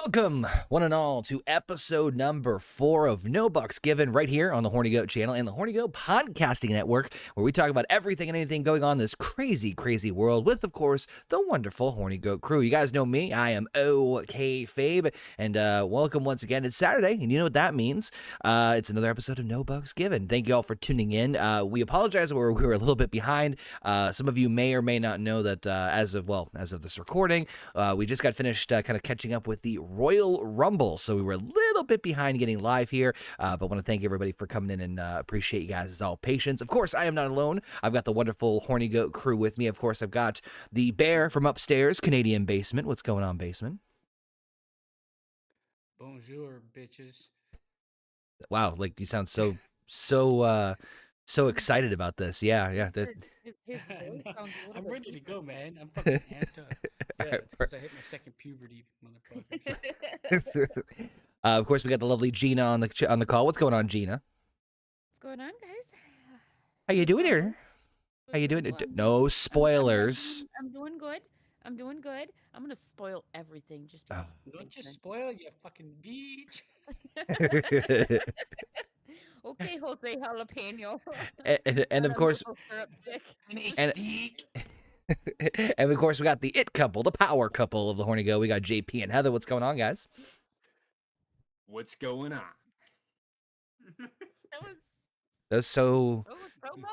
Welcome, one and all, to episode number 4 of No Bucks Given right here on the Horny Goat channel and the Horny Goat podcasting network, where we talk about everything and anything going on in this crazy, crazy world with, of course, the wonderful Horny Goat crew. You guys know me. I am OK Fabe, and welcome once again. It's Saturday, and you know what that means. It's another episode of No Bucks Given. Thank you all for tuning in. We apologize we were a little bit behind. Some of you may or may not know that as of this recording, we just got finished kind of catching up with the Royal Rumble, so we were a little bit behind getting live here, but want to thank everybody for coming in and appreciate you guys' all patience. Of course, I am not alone. I've got the wonderful Horny Goat crew with me. Of course, I've got the bear from upstairs, Canadian Basement. What's going on, Basement? Bonjour, bitches. Wow, like you sound so excited about this. Yeah. I'm ready to go, man. I'm fucking amped up. Yeah, it's because I hit my second puberty, motherfucker. Of course, we got the lovely Gina on the call. What's going on, Gina? What's going on, guys? How you doing here? How you doing? No spoilers. I'm doing good. I'm gonna spoil everything just because. Don't just spoil, you fucking bitch. Okay, Jose Jalapeno. and of course, and of course, we got the it couple, the power couple of the Horny Go. We got JP and Heather. What's going on, guys? What's going on? That was so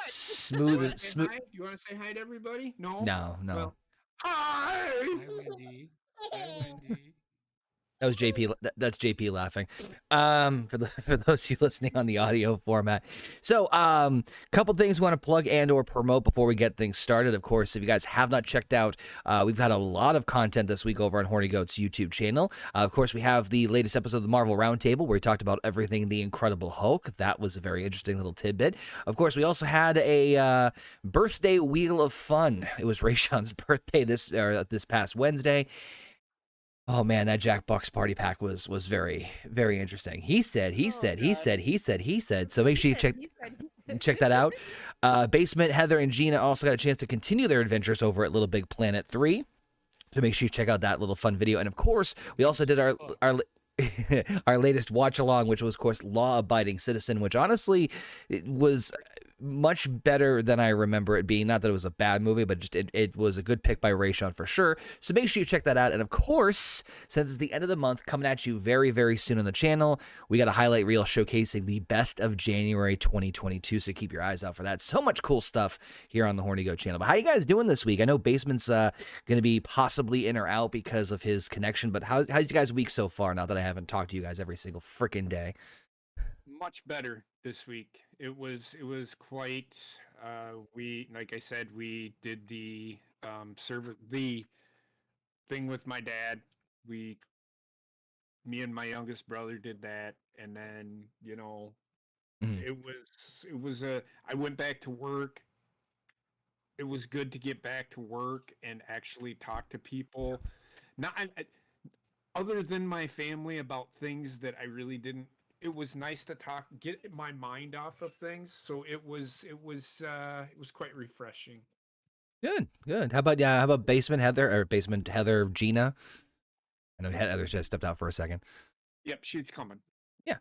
smooth. Smooth. You want to say hi to everybody? No. No. Well, hi. Hi, Wendy. That was JP. That's JP laughing. For those of you listening on the audio format. So, couple things we want to plug and or promote before we get things started. Of course, if you guys have not checked out, we've had a lot of content this week over on Horny Goat's YouTube channel. Of course, we have the latest episode of the Marvel Roundtable where we talked about everything the Incredible Hulk. That was a very interesting little tidbit. Of course, we also had a birthday wheel of fun. It was Rayshawn's birthday this past Wednesday. Oh man, that Jackbox party pack was very, very interesting. He said. So make sure you check that out. Basement, Heather, and Gina also got a chance to continue their adventures over at Little Big Planet 3. So make sure you check out that little fun video. And of course, we also did our our latest watch along, which was, of course, Law Abiding Citizen, which honestly it was much better than I remember it being. Not that it was a bad movie, but just it was a good pick by Rayshawn for sure. So make sure you check that out. And of course, since it's the end of the month, coming at you very, very soon on the channel, we got a highlight reel showcasing the best of January 2022. So keep your eyes out for that. So much cool stuff here on the Horny Goat channel. But how you guys doing this week? I know Basement's going to be possibly in or out because of his connection. But how's you guys' week so far? Now that I haven't talked to you guys every single freaking day. Much better this week. It was quite. We, like I said, we did the the thing with my dad. Me and my youngest brother did that, and then it was I went back to work. It was good to get back to work and actually talk to people. Not other than my family about things that I really didn't. It was nice to get my mind off of things. So it was quite refreshing. Good. How about Basement Heather Gina? I know Heather just stepped out for a second. Yep, she's coming. Yeah.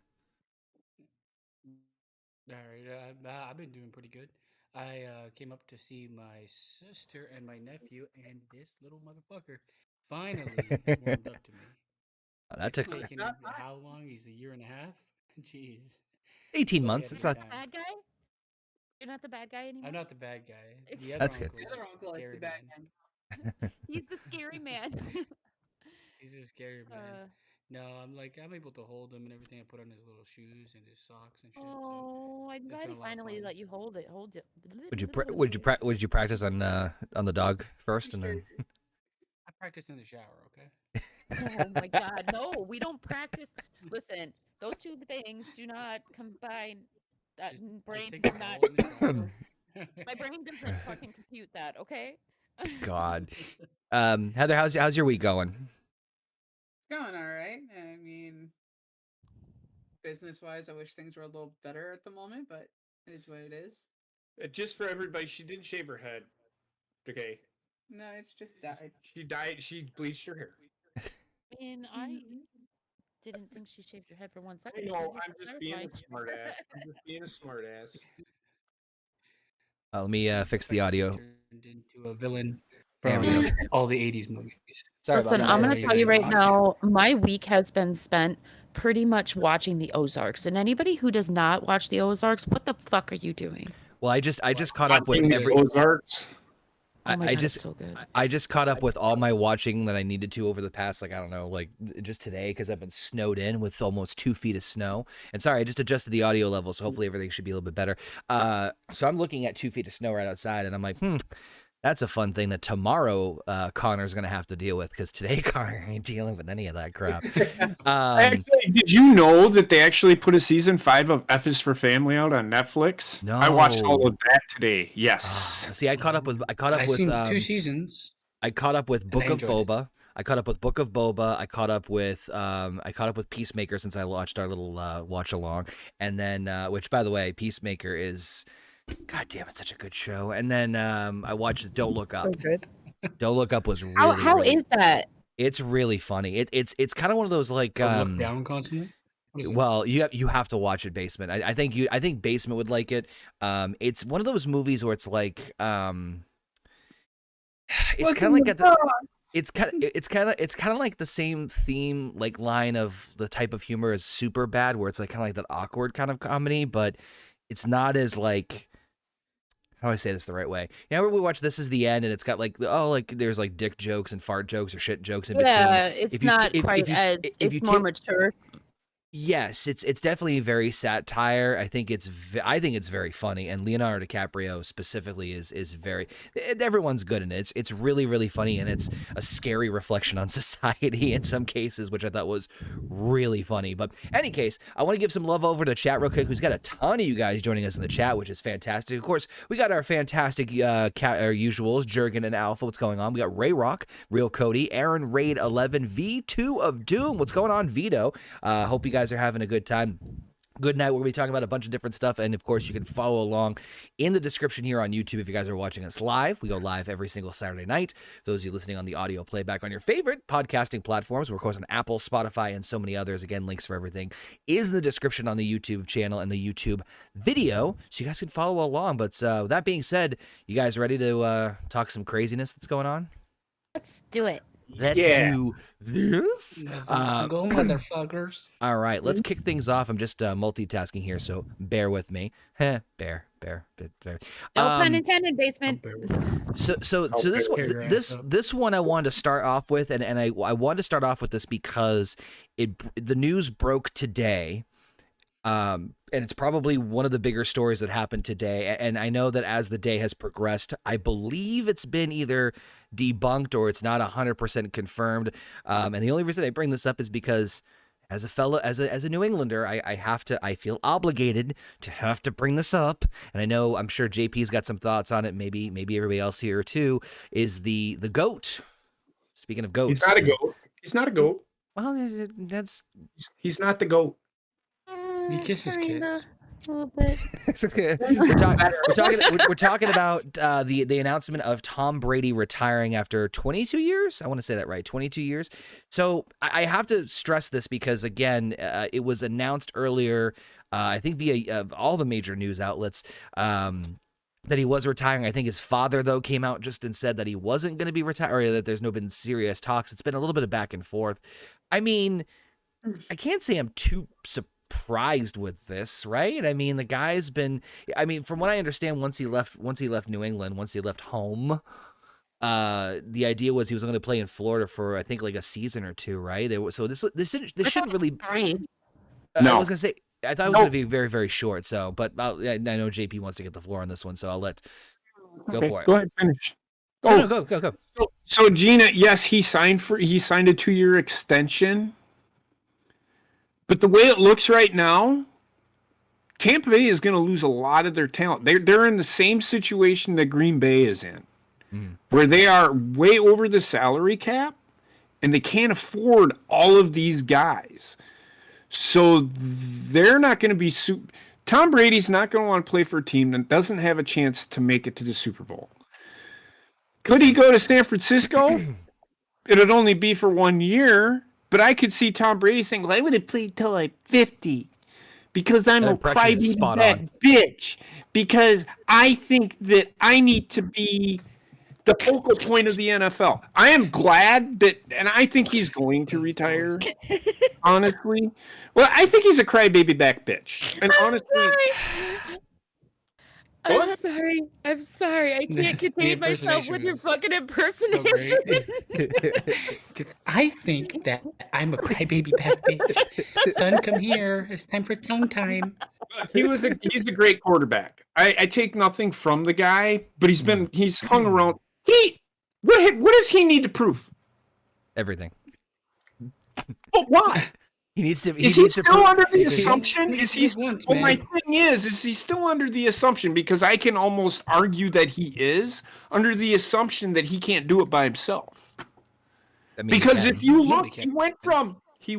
All right. I've been doing pretty good. I came up to see my sister and my nephew, and this little motherfucker finally warmed up to me. That took how long? He's a year and a half. Jeez. 18 months. It's not the bad guy. You're not the bad guy anymore. I'm not the bad guy. That's good. The other uncle is the bad man. He's the scary man. He's a scary man. No, I'm able to hold him and everything. I put on his little shoes and his socks and shit. Oh, I'm glad he finally let you hold it. Would you practice on the dog first and then? I practiced in the shower. Okay. Oh my God, no, we don't practice. Listen, those two things do not combine. That brain cannot. My brain doesn't fucking compute that. Okay. God, Heather, how's your week going? It's going all right. I mean, business-wise, I wish things were a little better at the moment, but it is what it is. Just for everybody, she didn't shave her head. Okay. No, it's just died. She died. She bleached her hair. And didn't think she shaved her head for 1 I second. know, Thank I'm you for just being a clarifying. smartass. I'm just being a smartass. Let me fix the audio. Turned into a villain There we from go. all the 80s movies. Sorry Listen, about I'm that. going to tell you right now, my week has been spent pretty much watching the Ozarks. And anybody who does not watch the Ozarks, what the fuck are you doing? Well, I just caught up with Watching the every. Ozarks. Oh my I God, just it's so good. I just caught up with all my watching that I needed to over the past, like, I don't know, like just today, because I've been snowed in with almost 2 feet of snow. And sorry, I just adjusted the audio level, so hopefully everything should be a little bit better. So I'm looking at 2 feet of snow right outside, and I'm like, that's a fun thing that tomorrow Connor's going to have to deal with, because today Connor ain't dealing with any of that crap. Actually, did you know that they actually put a season 5 of F is for Family out on Netflix? No. I watched all of that today. Yes. See, I caught up with I've seen 2 seasons. I caught up with Book of enjoyed it. Boba. I caught up with Book of Boba. I caught up with Peacemaker, since I watched our little watch along. And then which, by the way, Peacemaker is, God damn, it's such a good show. And then I watched Don't Look Up. So good. Don't Look Up was really How really, is that? it's really funny. It's kind of one of those, like, So look down constantly. What is it? well, you have to watch it, Basement. I think Basement would like it. It's one of those movies where it's like it's kind of like it's kind of like the same theme, like, line of the type of humor as Superbad, where it's like kind of like that awkward kind of comedy, but it's not as, like, how do I say this the right way? You know, where we watch This Is the End, and it's got like there's like dick jokes and fart jokes or shit jokes in between. Yeah, it's If you not t- if quite you- as, if you it's more take- mature. Yes, it's definitely very satire. I think it's very funny, and Leonardo DiCaprio specifically is very. Everyone's good in it. It's really really funny, and it's a scary reflection on society in some cases, which I thought was really funny. But any case, I want to give some love over to the chat real quick. Who's got a ton of you guys joining us in the chat, which is fantastic. Of course, we got our fantastic our usuals, Jurgen and Alpha. What's going on? We got Ray Rock, Real Cody, Aaron Raid 11, V2 of Doom. What's going on, Vito? Hope you guys are having a good time. Good night. We're going to be talking about a bunch of different stuff. And of course, you can follow along in the description here on YouTube if you guys are watching us live. We go live every single Saturday night. For those of you listening on the audio playback on your favorite podcasting platforms, we're of course on Apple, Spotify, and so many others. Again, links for everything is in the description on the YouTube channel and the YouTube video, so you guys can follow along. But with that being said, you guys ready to talk some craziness that's going on? Let's do it. Let's Yeah. do this. Go, motherfuckers. All right, let's kick things off. I'm just multitasking here, so bear with me. Bear. No pun intended, Basement. So this one, Bear your ass up. this one I wanted to start off with, and I wanted to start off with this because the news broke today. And it's probably one of the bigger stories that happened today. And I know that as the day has progressed, I believe it's been either debunked or it's not 100% confirmed. And the only reason I bring this up is because as a New Englander, I feel obligated to have to bring this up. And I'm sure JP's got some thoughts on it. Maybe everybody else here too, is the goat. Speaking of goats. He's not a goat. He's not a goat. Well, that's He's not the goat. He kisses kids. A little bit. we're talking about the announcement of Tom Brady retiring after 22 years. I want to say that right, 22 years. So I have to stress this because again, it was announced earlier, I think via all the major news outlets, that he was retiring. I think his father though came out just and said that he wasn't going to be retired, or that there's been serious talks. It's been a little bit of back and forth. I mean, I can't say I'm too surprised with this, right? I mean, the guy's been, from what I understand, once he left New England, once he left home, the idea was he was going to play in Florida for, I think, like a season or two, right? So this shouldn't really. No. I was going to say, I thought it was going to be very, very short. So, but I know JP wants to get the floor on this one, so I'll let go for it. Go ahead, finish. No, go. So Gina, yes, he signed a 2-year extension. But the way it looks right now, Tampa Bay is going to lose a lot of their talent. They're in the same situation that Green Bay is in, where they are way over the salary cap, and they can't afford all of these guys. So they're not going to be Tom Brady's not going to want to play for a team that doesn't have a chance to make it to the Super Bowl. Could he go to San Francisco? It'd only be for 1 year. But I could see Tom Brady saying, well, I would have played till I'm 50 because I'm That a impression is crybaby spot back on. bitch. Because I think that I need to be the focal point of the NFL. I am glad that, and I think he's going to retire, honestly. Well, I think he's a crybaby back bitch. And honestly, Go I'm ahead. sorry. I'm sorry. I can't The contain myself impersonation with your was fucking so impersonation. great. 'Cause I think that I'm a crybaby back bitch. Son, come here. It's time for tongue time. He's a great quarterback. I take nothing from the guy, but he's hung around. What does he need to prove? Everything. But why? He needs to. Is he still under the Because he assumption? only Is he? played once, Well, my man. thing is he still under the assumption? Because I can almost argue that he is under the assumption that he can't do it by himself. I mean, Because if you He look, only he can.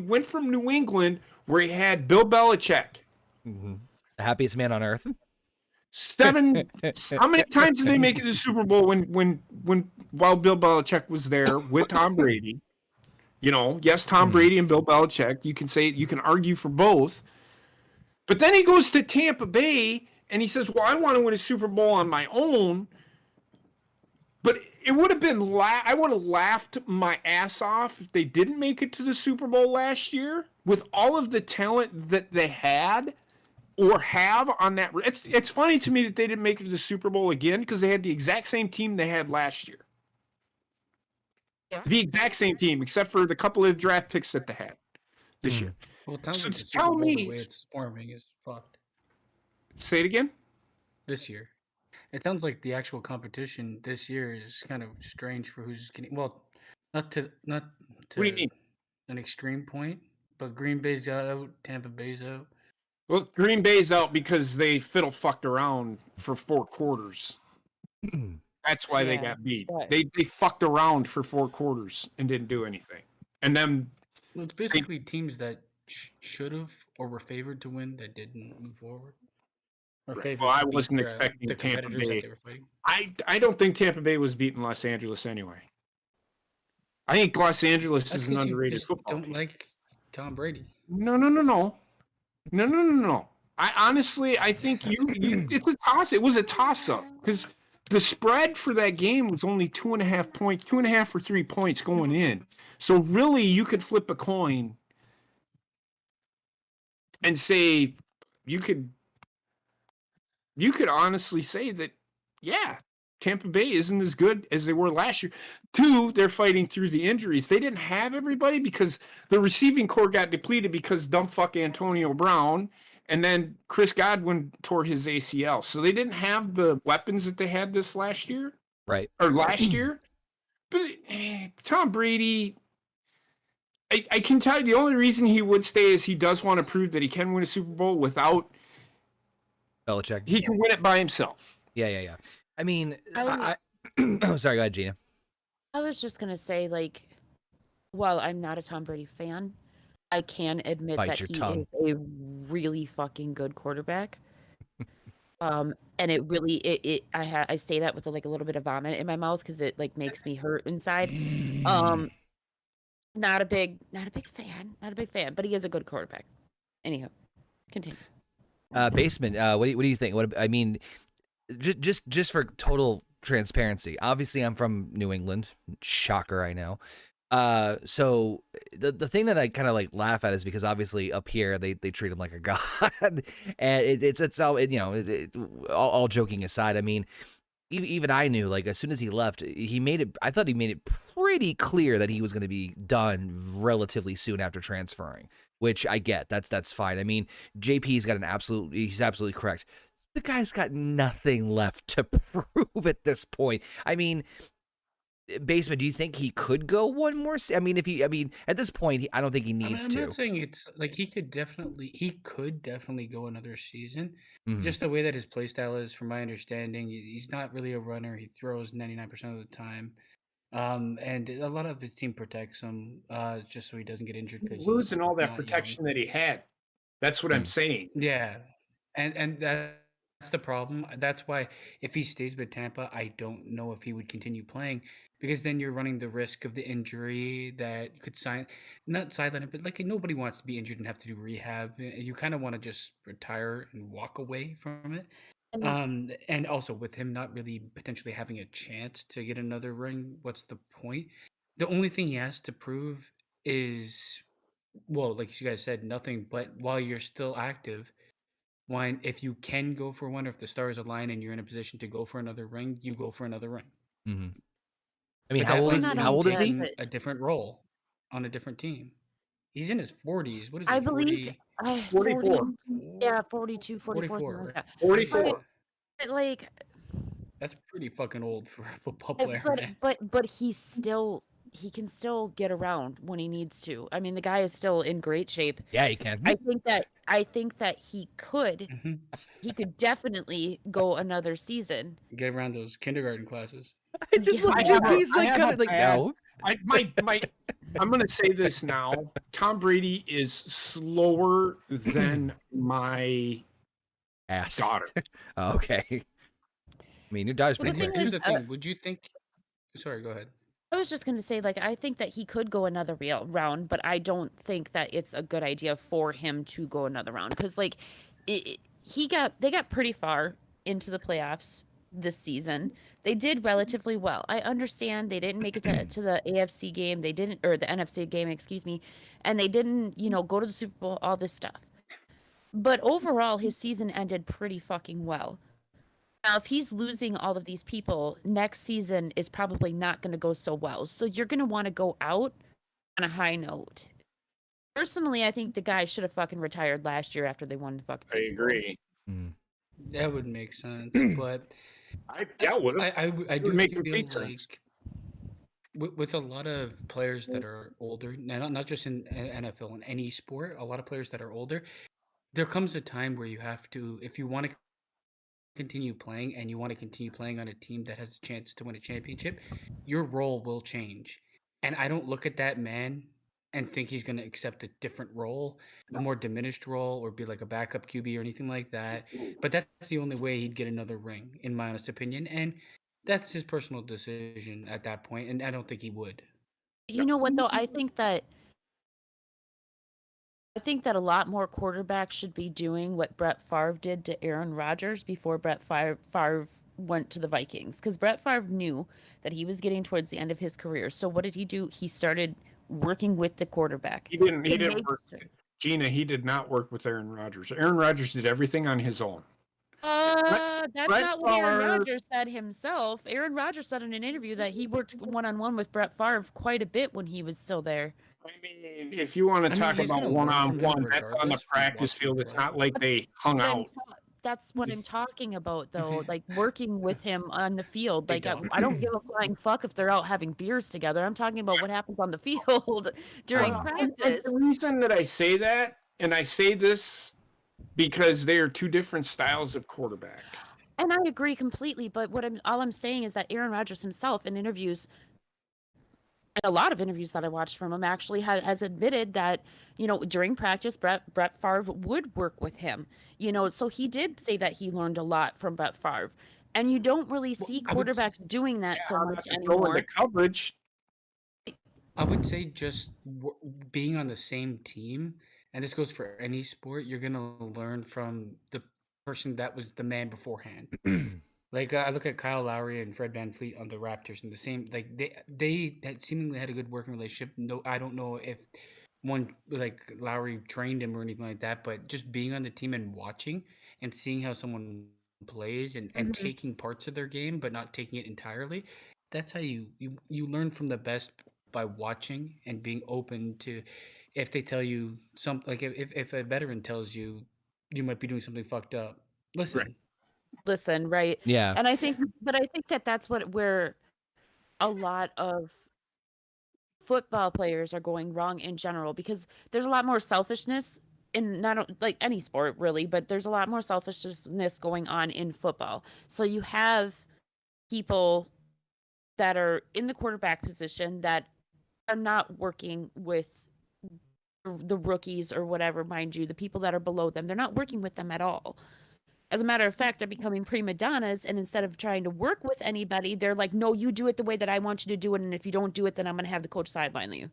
went from New England where he had Bill Belichick. the happiest man on earth. How many times did they make it to the Super Bowl while Bill Belichick was there with Tom Brady? Yes, Tom Brady and Bill Belichick. You can argue for both. But then he goes to Tampa Bay and he says, well, I want to win a Super Bowl on my own. But it would have been, I would have laughed my ass off if they didn't make it to the Super Bowl last year with all of the talent that they had or have on that. It's funny to me that they didn't make it to the Super Bowl again because they had the exact same team they had last year. Yeah. The exact same team, except for the couple of draft picks that they had this year. Well, it sounds So like the tell Super Bowl, the me- way it's forming is fucked Say it again. this year. It sounds like the actual competition this year is kind of strange for who's getting. Well, not to What do you mean? an extreme point, but Green Bay's out, Tampa Bay's out. Well, Green Bay's out because they fiddle fucked around for 4 quarters. That's why they Yeah, got beat. right. They fucked around for 4 quarters and didn't do anything. And then Well, it's basically teams that should have or were favored to win that didn't move forward. Or favored well, I to beat wasn't the expecting Tampa competitors Bay. that they were fighting. I don't think Tampa Bay was beating Los Angeles anyway. I think Los Angeles That's is an because you underrated just football don't team. like Tom Brady. No. I honestly, I think it's a toss. It was a toss up because the spread for that game was only 2.5 points, 2.5 or 3 points going in. So really, you could flip a coin and say you could honestly say that, yeah, Tampa Bay isn't as good as they were last year. 2, they're fighting through the injuries. They didn't have everybody because the receiving core got depleted because dumb fuck Antonio Brown, and then Chris Godwin tore his ACL. So they didn't have the weapons that they had this last year. Right. Or last year. But Tom Brady, I can tell you the only reason he would stay is he does want to prove that he can win a Super Bowl without Belichick. he can win it by himself. Yeah. I mean, I- oh, sorry. Go ahead, Gina. I was just gonna say, like, while I'm not a Tom Brady fan, I can admit Bite that your he tongue. is a really fucking good quarterback. And it really I say that with like a little bit of vomit in my mouth because it like makes me hurt inside. Not a big fan, but he is a good quarterback. Anyhow, continue. Basement. What do you think? What I mean, just for total transparency. Obviously, I'm from New England. Shocker, I know. So the thing that I kind of like laugh at is because obviously up here they treat him like a god, and it's all all joking aside. I mean, even I knew, like, as soon as he left, I thought he made it pretty clear that he was going to be done relatively soon after transferring, which I get. That's fine. I mean, JP's got he's absolutely correct. The guy's got nothing left to prove at this point. I mean, Basement, do you think he could go one more? I mean, at this point, I don't think he needs I'm to. not saying it's like he could definitely go another season. Mhm. Just the way that his play style is, from my understanding, he's not really a runner. He throws 99% of the time, and a lot of his team protects him, just so he doesn't get injured because he's Losing all that not protection young. that he had. That's what I'm saying. Yeah, and that's the problem. That's why if he stays with Tampa, I don't know if he would continue playing because then you're running the risk of the injury that could not sideline it, but like nobody wants to be injured and have to do rehab. You kind of want to just retire and walk away from it. And also with him not really potentially having a chance to get another ring, what's the point? The only thing he has to prove is, well, like you guys said, nothing. But while you're still active, if you can go for one, or if the stars align and you're in a position to go for another ring, you go for another ring. Mm-hmm. I mean, But that how means old is he? taking a different role on a different team. He's in his 40s. What is I he? believe 44. yeah, 42, 44, something 44. like that. 44. But like, That's pretty fucking old for a football player, man. but he can still get around when he needs to. I mean, the guy is still in great shape. Yeah, he can. I think that he could definitely go another season. Get around those kindergarten classes. I just look at JP's like no. I'm gonna say this now. Tom Brady is slower than my Ass. daughter. Okay. I mean, your daughter's Well, pretty the quick. thing Here's is, the thing. Would you think? Sorry, go ahead. I was just going to say, like, I think that he could go another round, but I don't think that it's a good idea for him to go another round because, like, they got pretty far into the playoffs this season. They did relatively well. I understand they didn't make it to the AFC game. Or the NFC game, excuse me, and they didn't, go to the Super Bowl. All this stuff, but overall, his season ended pretty fucking well. Now, if he's losing all of these people, next season is probably not going to go so well. So you're going to want to go out on a high note. Personally, I think the guy should have fucking retired last year after they won the fucking I Super Bowl. agree. That would make sense, but I do make feel complete like sense. with a lot of players that are older, not just in NFL, in any sport, a lot of players that are older, there comes a time where you have to, if you want to continue playing and you want to continue playing on a team that has a chance to win a championship, your role will change. And I don't look at that man and think he's going to accept a different role, a more diminished role, or be like a backup QB or anything like that. But that's the only way he'd get another ring, in my honest opinion. And that's his personal decision at that point, and I don't think he would. You know what, though? I think that a lot more quarterbacks should be doing what Brett Favre did to Aaron Rodgers before Brett Favre went to the Vikings. Because Brett Favre knew that he was getting towards the end of his career. So what did he do? He started working with the quarterback. He didn't work. Gina, he did not work with Aaron Rodgers. Aaron Rodgers did everything on his own. That's not what Aaron Rodgers said himself. Aaron Rodgers said in an interview that he worked one-on-one with Brett Favre quite a bit when he was still there. I mean, if you want to talk about one-on-one, that's on the practice field. It's not like they hung out. That's what I'm talking about, though. Like working with him on the field. Like I don't give a flying fuck if they're out having beers together. I'm talking about what happens on the field during practice. The reason that I say that, and I say this because they are two different styles of quarterback. And I agree completely. But all I'm saying is that Aaron Rodgers himself in interviews, and a lot of interviews that I watched from him, actually has admitted that, during practice, Brett Favre would work with him. So he did say that he learned a lot from Brett Favre. And you don't really see quarterbacks doing that so much anymore. The coverage. I would say just being on the same team, and this goes for any sport, you're going to learn from the person that was the man beforehand. Like I look at Kyle Lowry and Fred VanVleet on the Raptors, and the same, like they had seemingly had a good working relationship. No, I don't know if one like Lowry trained him or anything like that, but just being on the team and watching and seeing how someone plays and taking parts of their game, but not taking it entirely. That's how you learn from the best, by watching and being open to, if they tell you something, like if a veteran tells you you might be doing something fucked up, listen, right? Yeah. And I think that that's where a lot of football players are going wrong in general, because there's a lot more selfishness in, not like any sport really, but there's a lot more selfishness going on in football. So you have people that are in the quarterback position that are not working with the rookies or whatever, mind you, the people that are below them. They're not working with them at all. As a matter of fact, are becoming prima donnas, and instead of trying to work with anybody, they're like, no, you do it the way that I want you to do it, and if you don't do it, then I'm going to have the coach sideline you.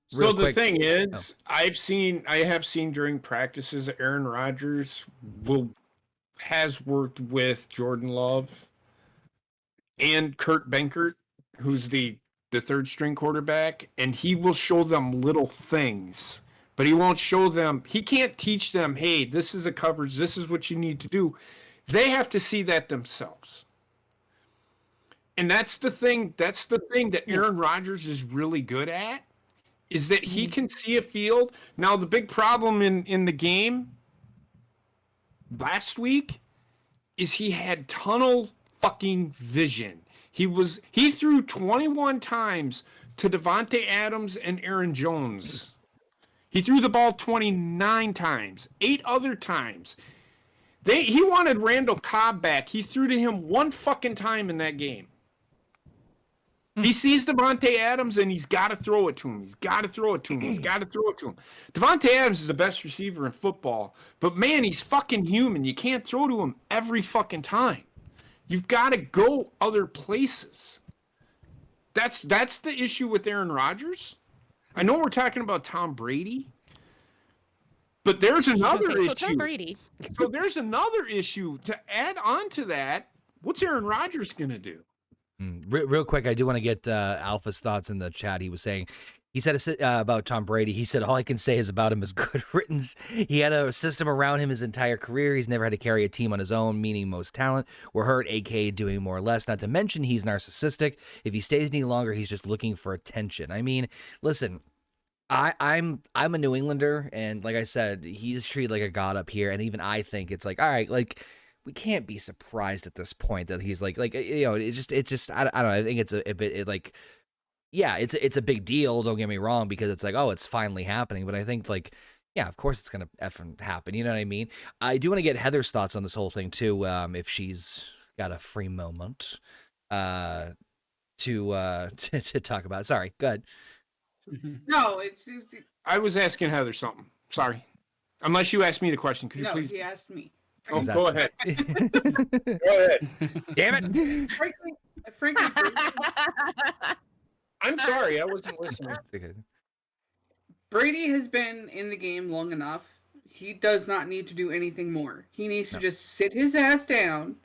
So Real the quick- thing is, I have seen during practices, Aaron Rodgers has worked with Jordan Love and Kurt Benkert, who's the third string quarterback, and he will show them little things, but he won't show them. He can't teach them, hey, this is a coverage, this is what you need to do. They have to see that themselves. And that's the thing that Aaron Rodgers is really good at, is that he can see a field. Now, the big problem in the game last week is he had tunnel fucking vision. He threw 21 times to Devontae Adams and Aaron Jones. He threw the ball 29 times. 8 other times. He wanted Randall Cobb back. He threw to him one fucking time in that game. He sees Devontae Adams and he's got to throw it to him. He's got to throw it to him. He's got to throw it to him. Devontae Adams is the best receiver in football, but man, he's fucking human. You can't throw to him every fucking time. You've got to go other places. That's the issue with Aaron Rodgers. I know we're talking about Tom Brady, but there's another issue. So Tom Brady. So there's another issue to add on to that. What's Aaron Rodgers going to do? Real quick, I do want to get Alpha's thoughts in the chat. He was saying, he said about Tom Brady, he said, all I can say is about him is good riddance. He had a system around him his entire career. He's never had to carry a team on his own, meaning most talent were hurt, aka doing more or less. Not to mention he's narcissistic. If he stays any longer, he's just looking for attention. I mean, listen, I'm a New Englander, and like I said, he's treated like a god up here, and even I think it's like, all right, like, we can't be surprised at this point that he's like you know, it's just I don't know. I think it's a bit like, yeah, it's a big deal. Don't get me wrong, because it's like, oh, it's finally happening. But I think like, yeah, of course it's gonna effing happen. You know what I mean? I do want to get Heather's thoughts on this whole thing too, if she's got a free moment to talk about. Sorry, go ahead. No, it's I was asking Heather something. Sorry. Unless you asked me the question. Could you no. please? He asked me. Oh, He's go asking. ahead. Go ahead. Damn it! Frankly, I'm sorry. I wasn't listening. It's okay. Brady has been in the game long enough. He does not need to do anything more. He needs to just sit his ass down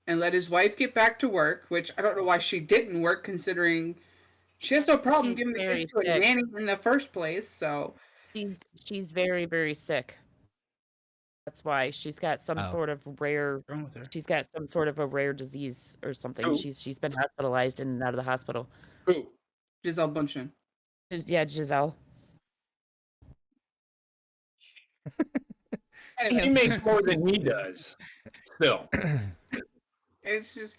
and let his wife get back to work, which I don't know why she didn't work, considering she has no problem She's giving the very kids to a sick. nanny in the first place. So She's very, very sick. That's why she's got some sort of rare. Wrong with her? She's got some sort of a rare disease or something. Who? She's been hospitalized and out of the hospital. Who? Giselle Bundchen. Yeah, Giselle. Anyway, He makes more than he does. Still. it's just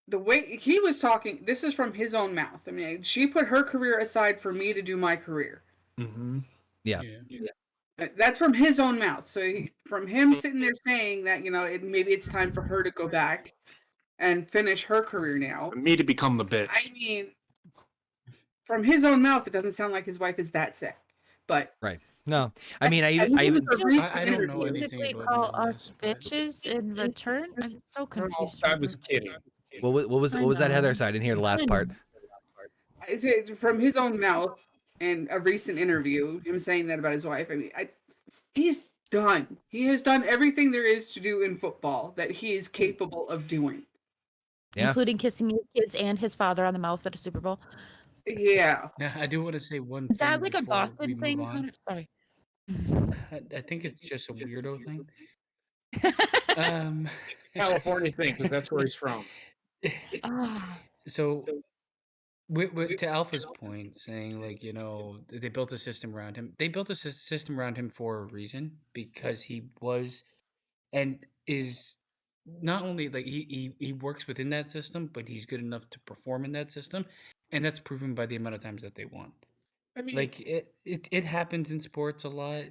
the way he was talking. This is from his own mouth. I mean, she put her career aside for me to do my career. Mm-hmm. Yeah. That's from his own mouth. So from him sitting there saying that, you know, maybe it's time for her to go back and finish her career now. Me to become the bitch. I mean, from his own mouth, it doesn't sound like his wife is that sick. But Right. No, I mean, I think even it was a recent I don't know interview. anything Basically about call any of us this, but- bitches in return. I'm so confused. I was kidding. what was that, Heather? Sorry, I didn't hear the last part. Is it from his own mouth in a recent interview, him saying that about his wife? I mean, he's done. He has done everything there is to do in football that he is capable of doing. Yeah. Including kissing his kids and his father on the mouth at a Super Bowl. Yeah. Now, I do want to say one Is thing. that like a before we Boston move thing? on. Connor? Sorry. I think it's just a weirdo thing. California thing, because that's where he's from. Ah, So, to Alpha's point, saying like, you know, they built a system around him. They built a system around him for a reason, because he was and is not only like he works within that system, but he's good enough to perform in that system, and that's proven by the amount of times that they won. I mean, Like it happens in sports a lot.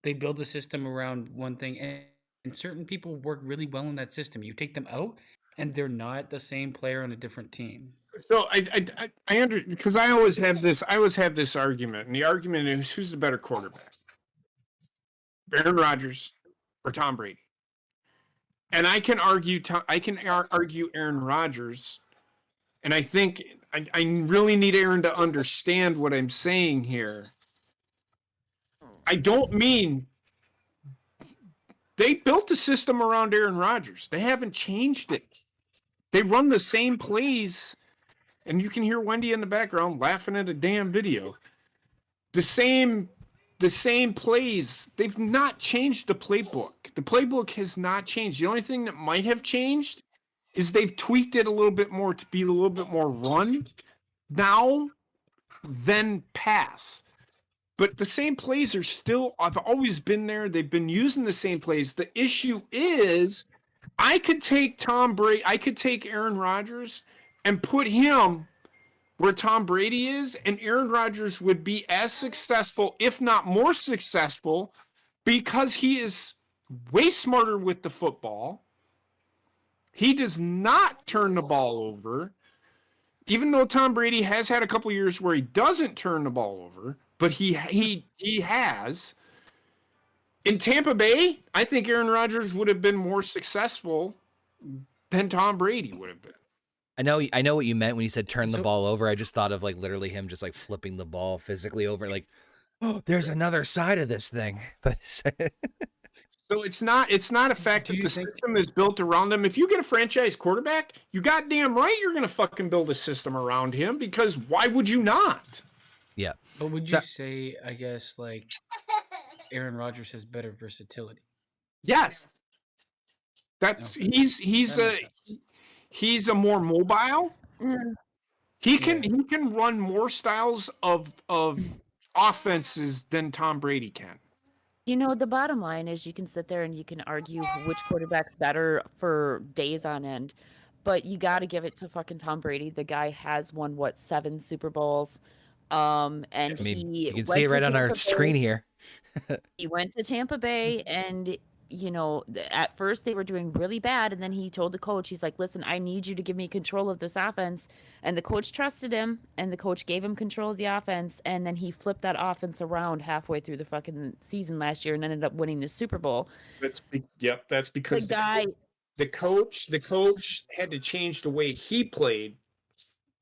They build a system around one thing, and certain people work really well in that system. You take them out, and they're not the same player on a different team. so I understand, because I always have this argument, and the argument is, who's the better quarterback? Aaron Rodgers or Tom Brady. And I can argue Aaron Rodgers, and I think I really need Aaron to understand what I'm saying here. I don't mean they built the system around Aaron Rodgers. They haven't changed it. They run the same plays, and you can hear Wendy in the background laughing at a damn video. The same plays. They've not changed the playbook. The playbook has not changed. The only thing that might have changed is they've tweaked it a little bit more to be a little bit more run now than pass. But the same plays are still, I've always been there. They've been using the same plays. The issue is I could take Tom Brady, I could take Aaron Rodgers and put him where Tom Brady is, and Aaron Rodgers would be as successful, if not more successful, because he is way smarter with the football. He does not turn the ball over, even though Tom Brady has had a couple years where he doesn't turn the ball over, but he has. In Tampa Bay, I think Aaron Rodgers would have been more successful than Tom Brady would have been. I know what you meant when you said turn the ball over. I just thought of like literally him just like flipping the ball physically over, like, oh, there's another side of this thing. But so it's not a fact that the system is built around him. If you get a franchise quarterback, you goddamn right you're gonna fucking build a system around him, because why would you not? Yeah. But would you say, I guess, like Aaron Rodgers has better versatility? Yes. That's Okay. he's a more mobile. He can run more styles of offenses than Tom Brady can. You know, the bottom line is you can sit there and you can argue which quarterback's better for days on end, but you got to give it to fucking Tom Brady. The guy has won, what, 7 Super Bowls? And I mean, he you can see it right on our screen here. He went to Tampa Bay, and you know, at first they were doing really bad, and then he told the coach, he's like, listen, I need you to give me control of this offense. And the coach trusted him, and the coach gave him control of the offense, and then he flipped that offense around halfway through the fucking season last year and ended up winning the Super Bowl. That's because The coach had to change the way he played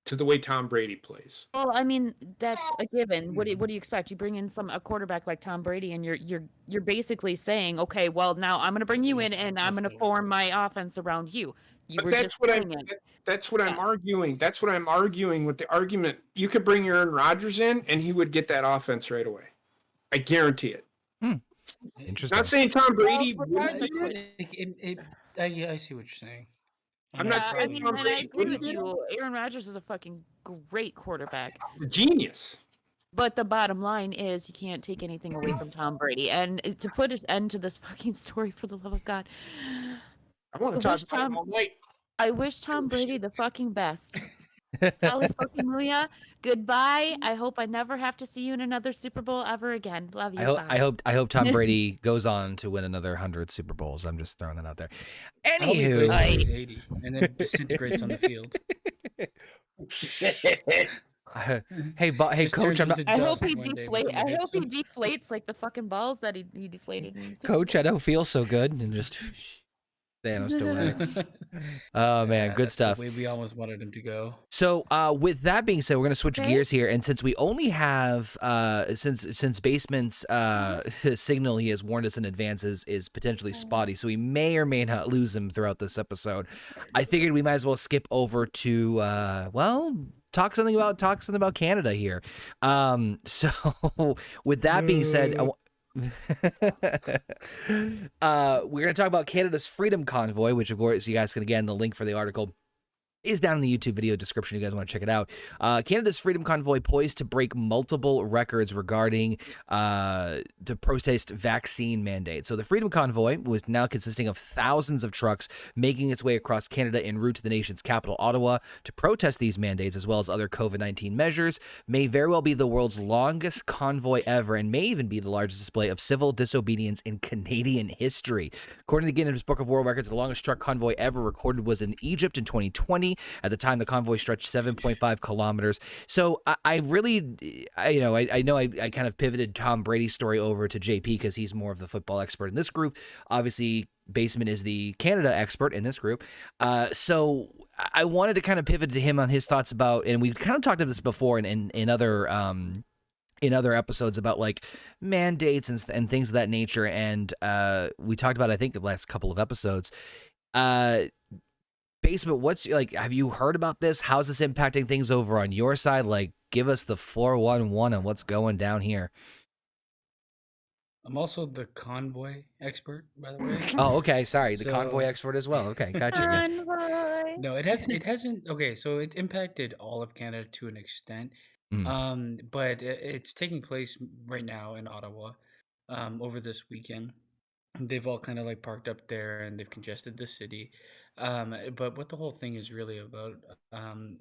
to the way Tom Brady plays. Well, I mean, that's a given. What do you expect? You bring in a quarterback like Tom Brady, and you're basically saying, okay, well, now I'm going to bring you in, and I'm going to form my offense around you. That's what I'm arguing. That's what I'm arguing with the argument. You could bring Aaron Rodgers in, and he would get that offense right away. I guarantee it. Interesting. Not saying Tom Brady wouldn't do it. I see what you're saying. I'm not saying I mean, Tom and I Brady agree wouldn't with do you. Aaron Rodgers is a fucking great quarterback. it. Genius. But the bottom line is you can't take anything away from Tom Brady. And to put an end to this fucking story, for the love of God, I want to talk about him all night. I wish Tom Brady the fucking best. Hallelujah. Goodbye. I hope I never have to see you in another Super Bowl ever again. Love you. I hope Tom Brady goes on to win another 100 Super Bowls. I'm just throwing that out there. Anywho, he's 80 and then disintegrates on the field. hey, coach, I'm not. I hope he deflates like the fucking balls that he deflated. Coach, I don't feel so good, and just Thanos to win. Oh man, good stuff. We almost wanted him to go. So with that being said, we're gonna switch gears here, and since we only have since Basement's signal he has warned us in advance is potentially spotty, so we may or may not lose him throughout this episode. I figured we might as well skip over to talk something about Canada here. So with that being said, we're going to talk about Canada's Freedom Convoy, which of course you guys can, again, the link for the article is down in the YouTube video description. You guys want to check it out. Canada's Freedom Convoy poised to break multiple records regarding to protest vaccine mandate. So the Freedom Convoy, was now consisting of thousands of trucks making its way across Canada en route to the nation's capital, Ottawa, to protest these mandates as well as other COVID-19 measures, may very well be the world's longest convoy ever and may even be the largest display of civil disobedience in Canadian history. According to the Guinness Book of World Records, the longest truck convoy ever recorded was in Egypt in 2020. Germany. At the time, the convoy stretched 7.5 kilometers. So I really, I know I kind of pivoted Tom Brady's story over to JP because he's more of the football expert in this group. Obviously, Basement is the Canada expert in this group. So I wanted to kind of pivot to him on his thoughts about, and we've kind of talked about this before in other episodes about like mandates and things of that nature. And we talked about, I think, the last couple of episodes. Basement, what's like, have you heard about this? How's this impacting things over on your side? Like, give us the 411 on what's going down here. I'm also the convoy expert, by the way. Oh, okay. Sorry, the So- convoy expert as well. Okay, gotcha. Yeah. Convoy. No, it hasn't. It hasn't. Okay, so it's impacted all of Canada to an extent, but it's taking place right now in Ottawa, over this weekend. They've all kind of like parked up there and they've congested the city. But what the whole thing is really about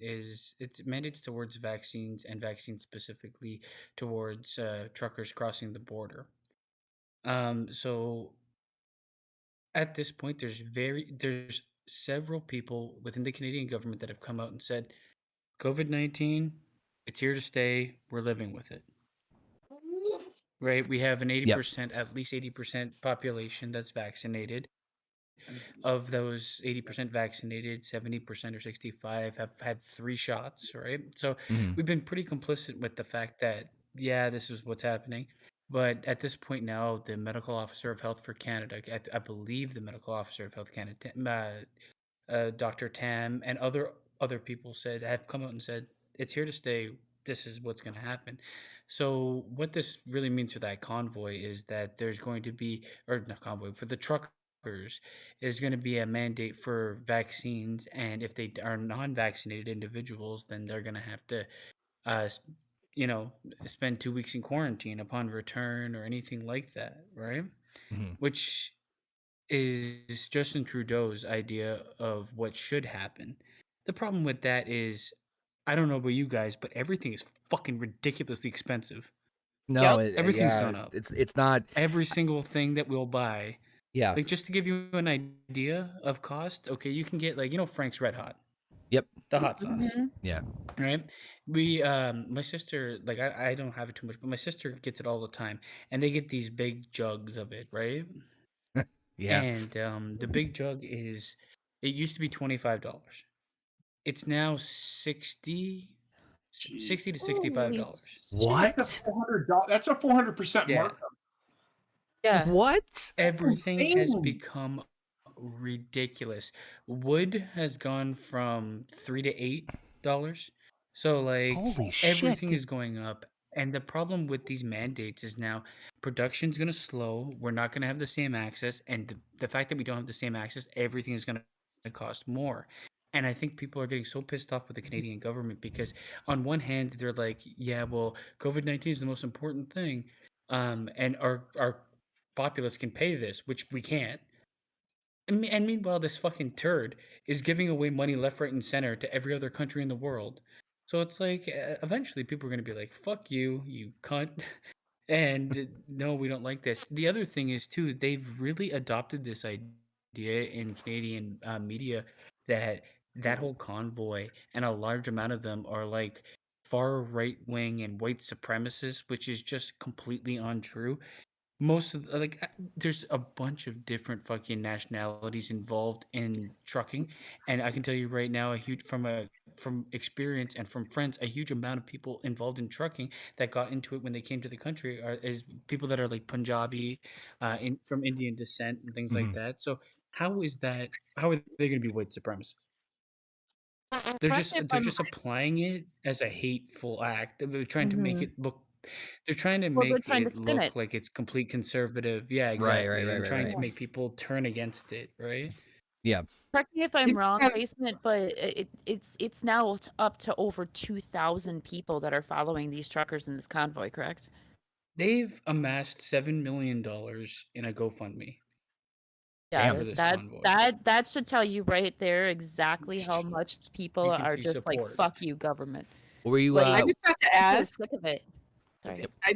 is it's mandates towards vaccines and vaccines specifically towards truckers crossing the border. So at this point, there's several people within the Canadian government that have come out and said, COVID-19, it's here to stay. We're living with it. Right? We have an 80%, at least 80% population that's vaccinated. Of those 80% vaccinated, 70% or 65 have had 3 shots, right? So Mhm. we've been pretty complicit with the fact that, yeah, this is what's happening. But at this point now, the medical officer of Health for Canada, I believe the medical officer of Health Canada, Dr. Tam, and other people have come out and said it's here to stay. This is what's going to happen. So what this really means for that convoy is that there's going to be, or not convoy, for the truckers, is going to be a mandate for vaccines, and if they are non-vaccinated individuals, then they're going to have to, uh, s- spend 2 weeks in quarantine upon return or anything like that, right? Mhm. Which is Justin Trudeau's idea of what should happen. The problem with that is, I don't know about you guys, but everything is fucking ridiculously expensive. No, Everything's yeah, gone up. it's not. Every single thing that we'll buy. Yeah. Like, just to give you an idea of cost, okay, you can get, like, Frank's Red Hot, Yep. the hot sauce, Mhm. Yeah. right? My sister, like, I don't have it too much, but my sister gets it all the time, and they get these big jugs of it, right? Yeah. And the big jug it used to be $25. It's now 60 to $65. Holy What? That's a 400% Yeah. markup. Yeah. What? Everything has insane. become ridiculous. Wood has gone from $3 to $8. So like Holy everything shit. is going up. And the problem with these mandates is now production's gonna slow. We're not gonna have the same access. And the fact that we don't have the same access, everything is gonna cost more. And I think people are getting so pissed off with the Canadian government because on one hand they're like, yeah, well, COVID-19 is the most important thing. And our populace can pay this, which we can't. And meanwhile, this fucking turd is giving away money left, right, and center to every other country in the world. So it's like, eventually people are going to be like, fuck you, you cunt. And no, we don't like this. The other thing is, too, they've really adopted this idea in Canadian media that whole convoy and a large amount of them are like far right wing and white supremacists, which is just completely untrue. Most of there's a bunch of different fucking nationalities involved in trucking, and I can tell you right now, from experience and from friends, a huge amount of people involved in trucking that got into it when they came to the country is people that are like Punjabi, from Indian descent and things like Mhm. that. So how is that? How are they going to be white supremacists? And They're correct me if they're I'm just applying it as a hateful act. They're trying to make Mhm. it look. They're trying to Well, they're make trying to it spin look it. like it's complete conservative. Yeah, Right, right, exactly. right, And right, trying right. to make people turn against it, right? Yeah. Correct me if I'm You wrong, have- Basement, but it's now up to over 2,000 people that are following these truckers in this convoy, correct? They've amassed $7 million in a GoFundMe. Yeah, For this that convoy. that should tell you right there exactly how much people You can are see just like, support. "Fuck you, government." Were you? Like, I just have to People are ask. sick of it. Sorry. I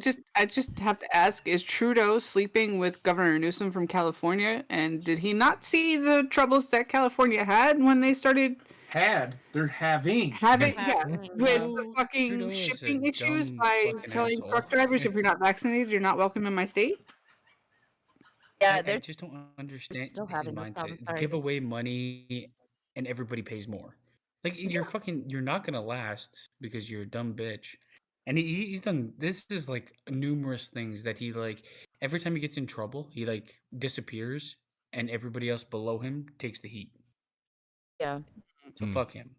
just have to ask: is Trudeau sleeping with Governor Newsom from California? And did he not see the troubles that California had when they started They're having. Yeah, with the fucking Trudeau is a shipping issues dumb by fucking telling asshole. truck drivers if you're not vaccinated, you're not welcome in my state. Yeah, I they're just don't understand still his having those mindset. problems. It's Sorry. give away money and everybody pays more. Like you're not gonna last because you're a dumb bitch. And he's done this is like numerous things that he like every time he gets in trouble, he like disappears and everybody else below him takes the heat. Yeah. So fuck him.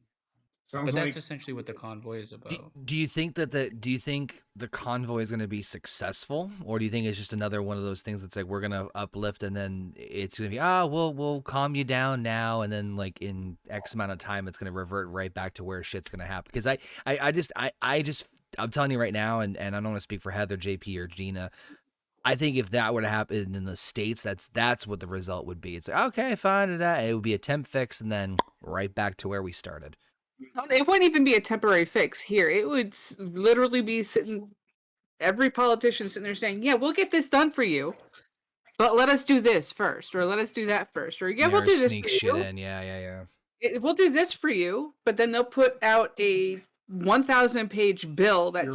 Sounds But like that's essentially what the convoy is about. Do you think that the convoy is going to be successful, or do you think it's just another one of those things that's like we're going to uplift and then it's going to be we'll calm you down now, and then like in X amount of time it's going to revert right back to where shit's going to happen? Because I'm telling you right now, and I don't want to speak for Heather, JP, or Gina. I think if that would have happened in the States, that's what the result would be. It's like, okay, fine, it would be a temp fix, and then right back to where we started. It wouldn't even be a temporary fix here. It would literally be every politician sitting there saying, yeah, we'll get this done for you, but let us do this first, or let us do that first, or yeah, we'll do this Sneak for shit you. in, yeah. We'll do this for you, but then they'll put out a 1,000-page bill that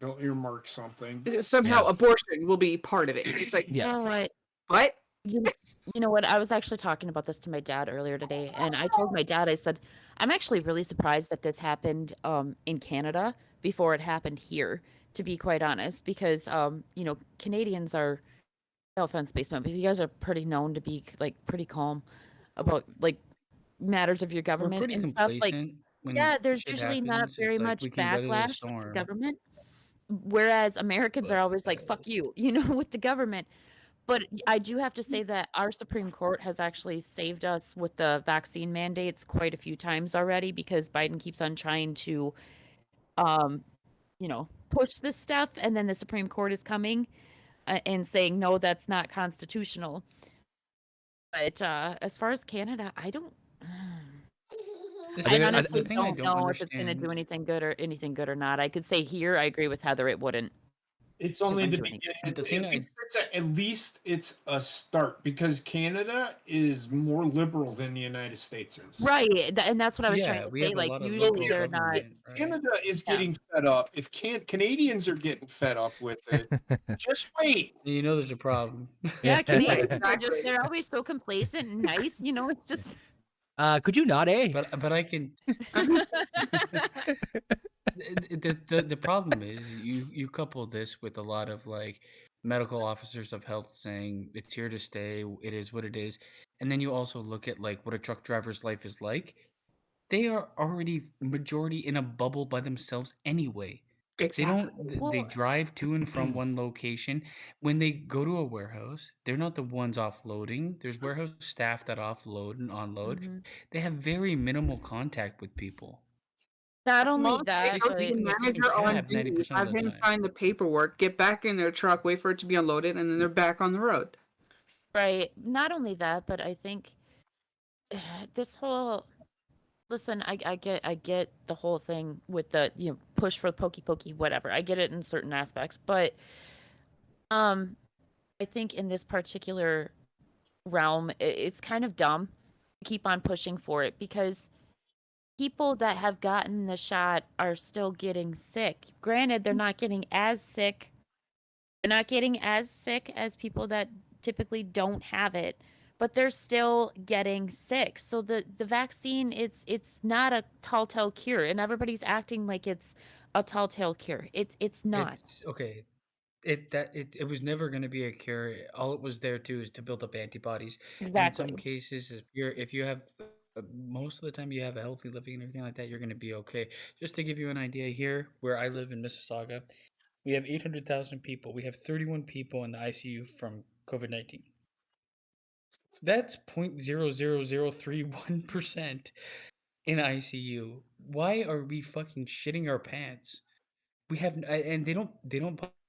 they'll earmark something. somehow abortion will be part of it. It's like, Yeah. You know what? what? You know what? I was actually talking about this to my dad earlier today, and I told my dad, I said, I'm actually really surprised that this happened in Canada before it happened here, to be quite honest, because Canadians are, no offense, basement, but you guys are pretty known to be like pretty calm about like matters of your We're government pretty and stuff. Like, complacent when yeah, there's shit usually not happens. very It's like much we can weather the backlash with the storm. government, whereas Americans are always like, fuck you, with the government. But I do have to say that our Supreme Court has actually saved us with the vaccine mandates quite a few times already, because Biden keeps on trying to, push this stuff, and then the Supreme Court is coming and saying, no, that's not constitutional. But as far as Canada, I don't. I honestly The thing I don't don't know if it's going to do understand. anything good or not. I could say here, I agree with Heather, it wouldn't. It's only the wouldn't do beginning. The thing At least it's a start, because Canada is more liberal than the United States is. Right, and that's what I was trying Yeah, to we say. have a Like, lot of usually liberal they're not. government, right? Canada is Yeah. getting fed up. If Canadians are getting fed up with it, just wait. You know there's a problem. Yeah, Canadians are Exactly. they're always so complacent and nice, it's just Could you not, eh? But I can the problem is you couple this with a lot of like medical officers of health saying it's here to stay, it is what it is, and then you also look at like what a truck driver's life is like. They are already majority in a bubble by themselves anyway. They don't they Well- drive to and from one location. When they go to a warehouse, they're not the ones offloading. There's warehouse staff that offload and unload. Mhm. They have very minimal contact with people. Not only Most that, they They go but to sleep the in the manager fucking on cab duty, 90% of have the him time. sign the paperwork, get back in their truck, wait for it to be unloaded, and then they're back on the road. right, not only that, but I think this whole listen, I get the whole thing with the push for pokey whatever. I get it in certain aspects, but I think in this particular realm, it's kind of dumb to keep on pushing for it, because people that have gotten the shot are still getting sick. Granted, they're not getting as sick. They're not getting as sick as people that typically don't have it, but they're still getting sick. So the vaccine, it's not a tall tale cure, and everybody's acting like it's a tall tale cure. It's not. It's okay. It was never going to be a cure. All it was there to is to build up antibodies. And in some Exactly. cases, if you have most of the time you have a healthy living and everything like that, you're going to be okay. Just to give you an idea, here where I live in Mississauga, we have 800,000 people. We have 31 people in the ICU from COVID-19. That's 0.00031% in ICU. Why are we fucking shitting our pants? We have, and they don't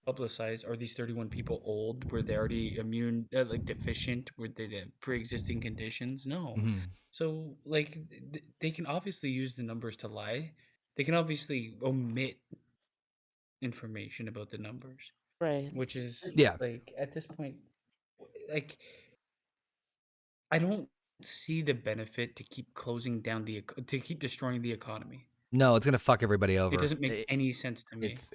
publicize. Are these 31 people old? Were they already immune, like deficient? Were they pre-existing conditions? No. Mhm. So like they can obviously use the numbers to lie. They can obviously omit information about the numbers, Right. which is Yeah. like at this point, like I don't see the benefit to keep closing down to keep destroying the economy. No, it's gonna fuck everybody over. It doesn't make any sense to me. It's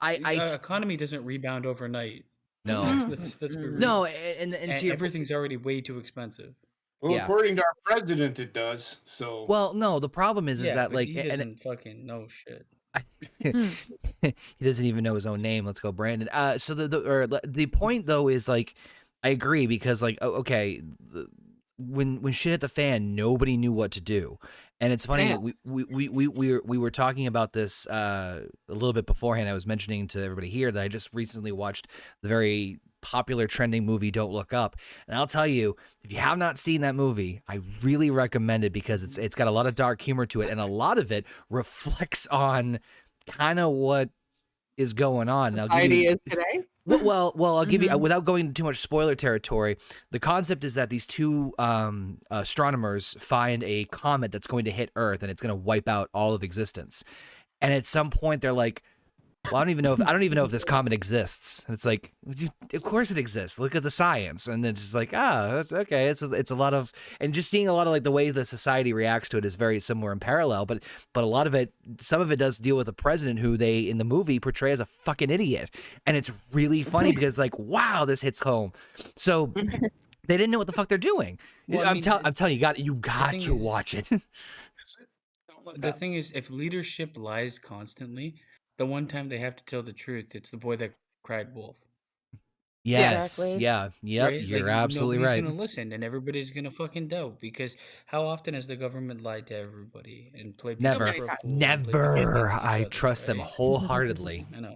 I Economy doesn't rebound overnight. no Let's be real. no, and to your everything's already way too expensive. Well, Yeah. according to our president, it does. So well, no, the problem is Yeah, that but like he and doesn't fucking know shit. he doesn't even know his own name. Let's go, Brandon. So the point though is like, I agree because like, okay, when shit hit the fan, nobody knew what to do, and it's funny. Yeah. We were talking about this a little bit beforehand. I was mentioning to everybody here that I just recently watched the very popular trending movie Don't Look Up, and I'll tell you, if you have not seen that movie, I really recommend it because it's got a lot of dark humor to it, and a lot of it reflects on kind of what is going on. Now, Ideas today. well, I'll give you, without going into too much spoiler territory, the concept is that these two astronomers find a comet that's going to hit Earth and it's going to wipe out all of existence. And at some point, they're like, well, I don't even know if this comet exists. And it's like, of course it exists. Look at the science. And it's just like, that's okay. It's a lot of, and just seeing a lot of like the way the society reacts to it is very similar and parallel. But a lot of it, some of it does deal with the president who they in the movie portray as a fucking idiot. And it's really funny because like, wow, this hits home. So they didn't know what the fuck they're doing. Well, I'm telling you, you got to watch it. The thing is, if leadership lies constantly, the one time they have to tell the truth, it's the boy that cried wolf. Yes. Exactly. Yeah. Yep. Right? You're Like, absolutely nobody's right. gonna listen, and everybody's gonna fucking doubt because how often has the government lied to everybody and played people Never. for a fool and played Never. against each I other, trust them right? wholeheartedly. I know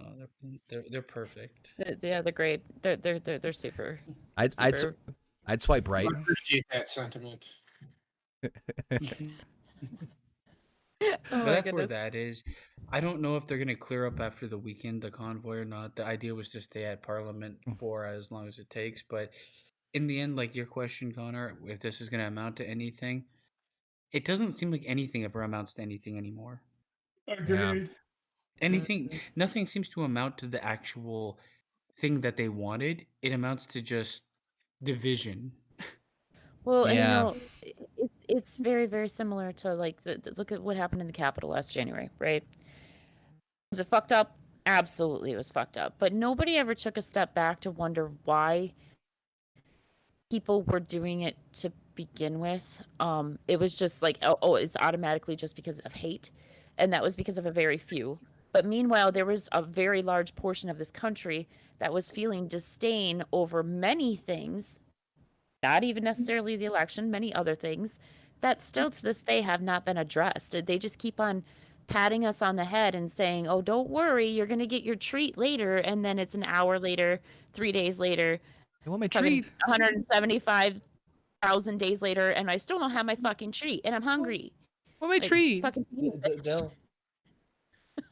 they're perfect. Yeah, they're great. They're super. I'd super. swipe right. I appreciate that sentiment. Oh But my that's where goodness. that is. I don't know if they're gonna clear up after the weekend, the convoy or not. The idea was to stay at Parliament for as long as it takes. But in the end, like your question, Connor, if this is gonna amount to anything, it doesn't seem like anything ever amounts to anything anymore. Agreed. Nothing seems to amount to the actual thing that they wanted. It amounts to just division. Well, and Yeah. it's very, very similar to like look at what happened in the Capitol last January, right? Was it fucked up? Absolutely, it was fucked up. But nobody ever took a step back to wonder why people were doing it to begin with. It was just like, oh, it's automatically just because of hate, and that was because of a very few. But meanwhile, there was a very large portion of this country that was feeling disdain over many things, not even necessarily the election, many other things that still to this day have not been addressed. They just keep on patting us on the head and saying, oh, don't worry, you're going to get your treat later. And then it's an hour later, 3 days later, I want my fucking treat. 175,000 days later, and I still don't have my fucking treat, and I'm hungry. I want my Like, treat. fucking feed me, bitch. No,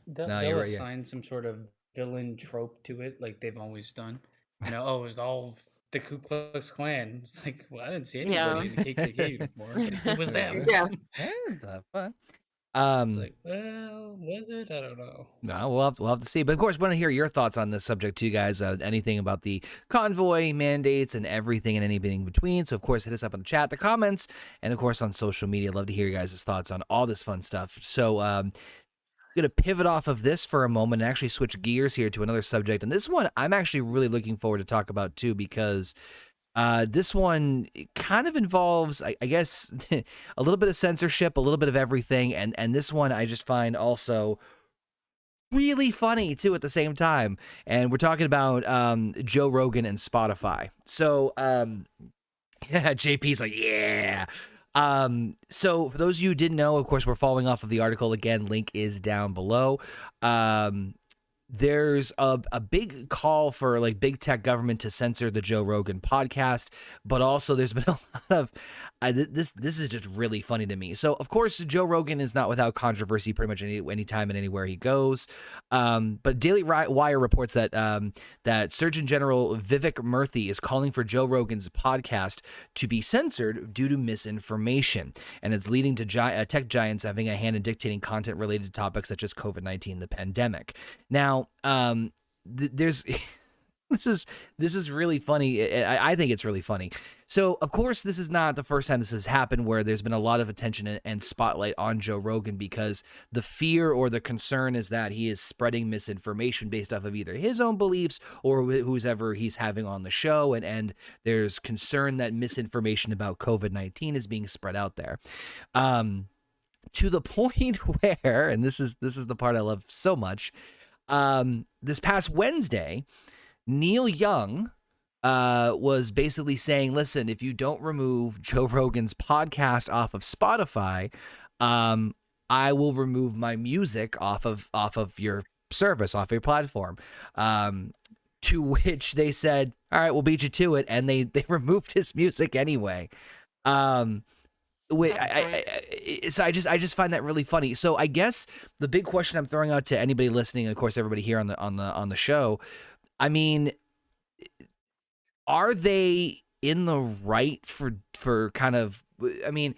They'll you're right, yeah. assign some sort of villain trope to it, like they've always done. You know, oh, it was all the Ku Klux Klan. It's like, well, I didn't see anybody in the KKK uniform. It was them. Yeah. What the fuck? It's like, well, was it? I don't know. No, we'll have to see. But of course, want to hear your thoughts on this subject too, guys. Anything about the convoy mandates and everything and anything in between. So of course, hit us up in the chat, the comments, and of course on social media. Love to hear your guys' thoughts on all this fun stuff. So I'm gonna pivot off of this for a moment and actually switch gears here to another subject. And this one I'm actually really looking forward to talk about too, because this one kind of involves, I guess, a little bit of censorship, a little bit of everything, and this one I just find also really funny too at the same time. And we're talking about Joe Rogan and Spotify. So yeah, JP's like, yeah. So for those of you who didn't know, of course, we're following off of the article again. Link is down below. There's a big call for like big tech government to censor the Joe Rogan podcast, but also there's been a lot of this is just really funny to me. So of course Joe Rogan is not without controversy pretty much any time and anywhere he goes. But Daily Wire reports that that Surgeon General Vivek Murthy is calling for Joe Rogan's podcast to be censored due to misinformation, and it's leading to tech giants having a hand in dictating content related to topics such as COVID-19, the pandemic. Now, there's This is really funny. I think it's really funny. So, of course, this is not the first time this has happened where there's been a lot of attention and spotlight on Joe Rogan because the fear or the concern is that he is spreading misinformation based off of either his own beliefs or who's ever he's having on the show. And there's concern that misinformation about COVID-19 is being spread out there. To the point where, and this is the part I love so much, this past Wednesday, Neil Young was basically saying, listen, if you don't remove Joe Rogan's podcast off of Spotify, I will remove my music off of your service, off your platform. To which they said, all right, we'll beat you to it. And they removed his music anyway. Wait, so I just find that really funny. So I guess the big question I'm throwing out to anybody listening, and of course everybody here on the show, I mean, are they in the right for kind of? I mean,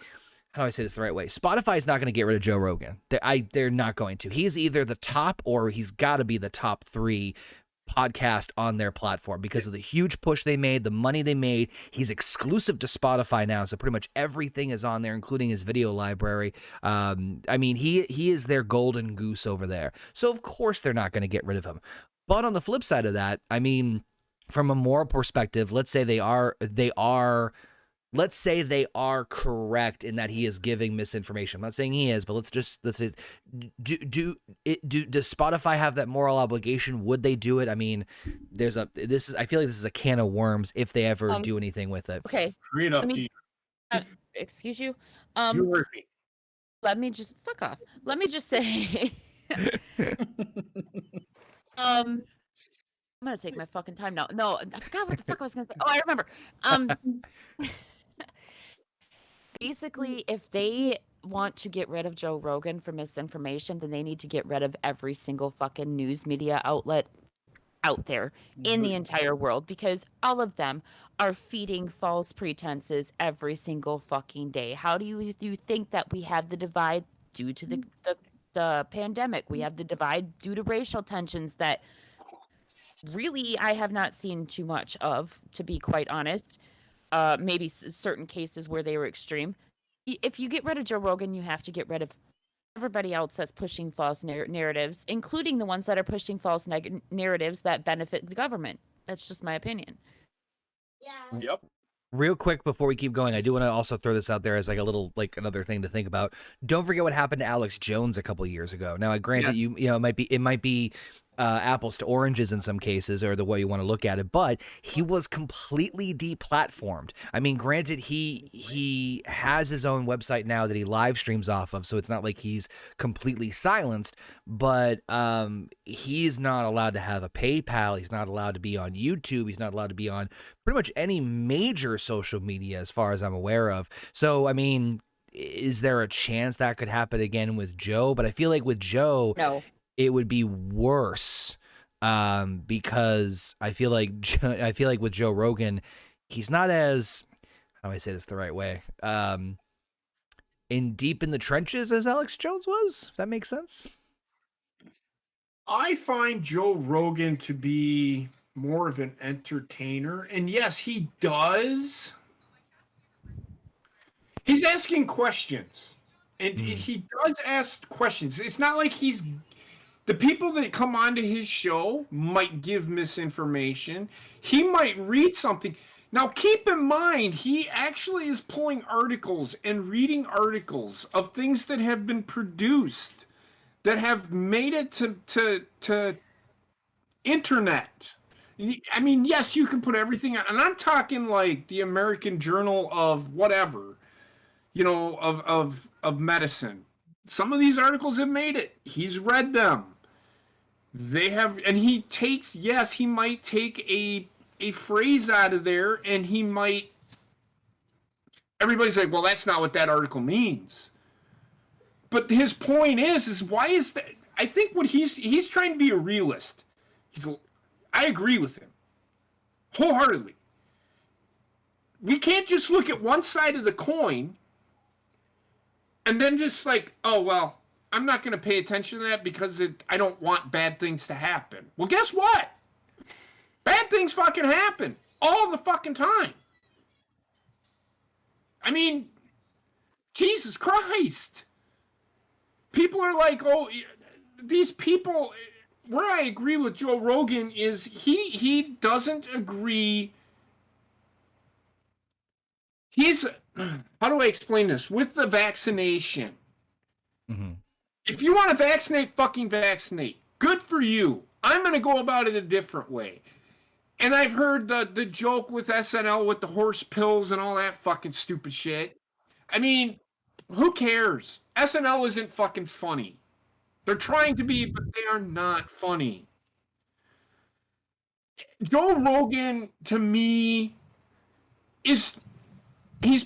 how do I say this the right way? Spotify is not going to get rid of Joe Rogan. They're not going to. He's either the top or he's got to be the top 3 podcast on their platform because of the huge push they made, the money they made. He's exclusive to Spotify now, so pretty much everything is on there, including his video library. I mean, he is their golden goose over there. So of course they're not going to get rid of him. But on the flip side of that, I mean, from a moral perspective, let's say they are correct in that he is giving misinformation. I'm not saying he is, but let's say, does Spotify have that moral obligation? Would they do it? I mean, I feel like this is a can of worms if they ever do anything with it. Okay. Read up to you. Excuse you. You heard me. Let me just fuck off. Let me just say. I'm gonna take my fucking time now. No, I forgot what the fuck I was gonna say. Oh, I remember. Basically, if they want to get rid of Joe Rogan for misinformation, then they need to get rid of every single fucking news media outlet out there in the entire world, because all of them are feeding false pretenses every single fucking day. How do you think that we have the divide due to the pandemic? We have the divide due to racial tensions that really I have not seen too much of, to be quite honest. Maybe certain cases where they were extreme. If you get rid of Joe Rogan, you have to get rid of everybody else that's pushing false narratives, including the ones that are pushing false narratives that benefit the government. That's just my opinion. Yeah. Yep. Real quick before we keep going, I do want to also throw this out there as like a little, like another thing to think about. Don't forget what happened to Alex Jones a couple years ago. Now, granted, you know, it might be apples to oranges in some cases, or the way you want to look at it, but he was completely deplatformed. I mean, granted, he has his own website now that he live streams off of, so it's not like he's completely silenced, but he's not allowed to have a PayPal. He's not allowed to be on YouTube. He's not allowed to be on pretty much any major social media as far as I'm aware of. So, I mean, is there a chance that could happen again with Joe? But I feel like with Joe, No. it would be worse because I feel like with Joe Rogan, he's not as, how do I say this the right way, in deep in the trenches as Alex Jones was, if that makes sense. I find Joe Rogan to be more of an entertainer, and yes, he does. He's asking questions, and he does ask questions. It's not like the people that come onto his show might give misinformation. He might read something. Now, keep in mind, he actually is pulling articles and reading articles of things that have been produced that have made it to internet. I mean, yes, you can put everything on, and I'm talking like the American Journal of whatever, you know, of medicine. Some of these articles have made it. He's read them. They have, and he might take a phrase out of there, and he might. Everybody's like, well, that's not what that article means. But his point is why is that? I think what he's trying to be a realist. I agree with him wholeheartedly. We can't just look at one side of the coin and then just like, oh, well, I'm not going to pay attention to that because I don't want bad things to happen. Well, guess what? Bad things fucking happen all the fucking time. I mean, Jesus Christ. People are like, oh, these people, where I agree with Joe Rogan is he doesn't agree. How do I explain this? With the vaccination. Mm-hmm. If you want to vaccinate, fucking vaccinate. Good for you. I'm going to go about it a different way. And I've heard the joke with SNL with the horse pills and all that fucking stupid shit. I mean, who cares? SNL isn't fucking funny. They're trying to be, but they are not funny. Joe Rogan, to me, he's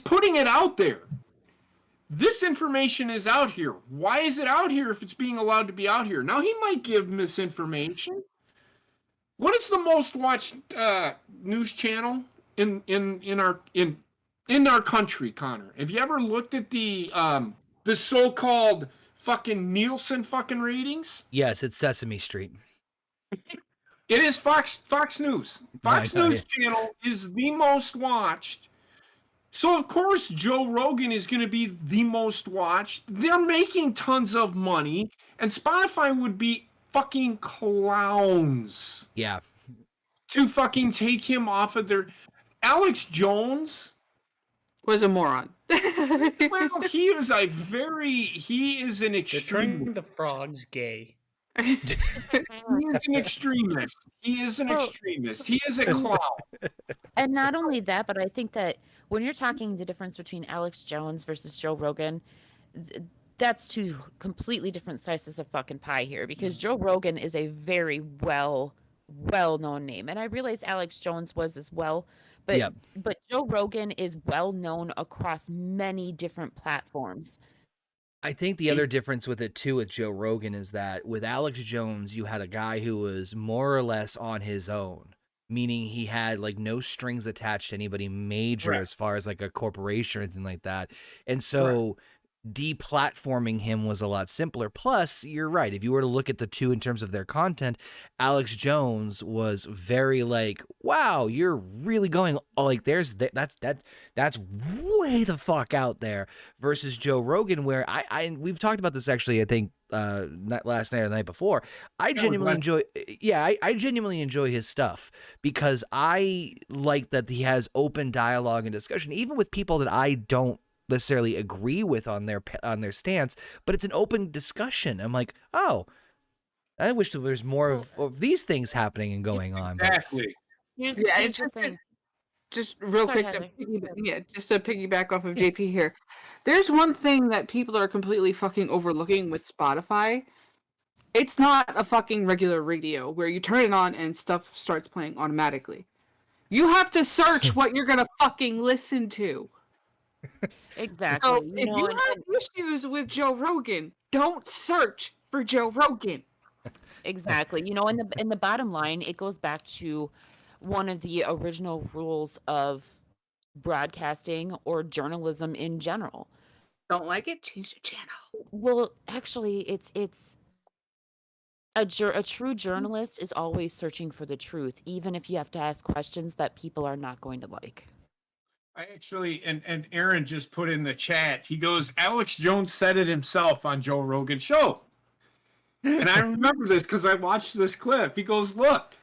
putting it out there. This information is out here. Why is it out here if it's being allowed to be out here? Now, he might give misinformation. What is the most watched news channel in our country, Connor? Have you ever looked at the so-called fucking Nielsen fucking ratings? Yes, it's Sesame Street. It is Fox News. Fox News channel is the most watched. So of course Joe Rogan is going to be the most watched. They're making tons of money, and Spotify would be fucking clowns. Yeah. To fucking take him off of their. Alex Jones was a moron. Well, he is an They're extremist. turning the frogs gay. He is an extremist. He is an extremist. He is a clown. And not only that, but I think that when you're talking the difference between Alex Jones versus Joe Rogan, that's two completely different slices of fucking pie here, because Joe Rogan is a very well-known name. And I realize Alex Jones was as well, but but Joe Rogan is well known across many different platforms. I think the other difference with it too with Joe Rogan is that with Alex Jones, you had a guy who was more or less on his own, meaning he had like no strings attached to anybody major as far as like a corporation or anything like that. And so deplatforming him was a lot simpler. Plus, you're right. If you were to look at the two in terms of their content, Alex Jones was very like, wow, you're really going like that's way the fuck out there, versus Joe Rogan, where we've talked about this actually, I think not last night or the night before. I genuinely enjoy his stuff because I like that he has open dialogue and discussion, even with people that I don't necessarily agree with on their stance, but it's an open discussion. I'm like, oh, I wish there was more of these things happening and going on. Exactly. Here's Yeah, the it's thing. just real Sorry, quick Heather. just to piggyback off of JP here. There's one thing that people are completely fucking overlooking with Spotify. It's not a fucking regular radio where you turn it on and stuff starts playing automatically. You have to search what you're gonna fucking listen to. Exactly. So if you have issues with Joe Rogan, don't search for Joe Rogan. Exactly. In the bottom line, it goes back to one of the original rules of broadcasting or journalism in general. Don't like it? Change the channel. Well, actually, it's a true journalist is always searching for the truth, even if you have to ask questions that people are not going to like. I actually, and Aaron just put in the chat, he goes, Alex Jones said it himself on Joe Rogan's show. And I remember this because I watched this clip. He goes, look,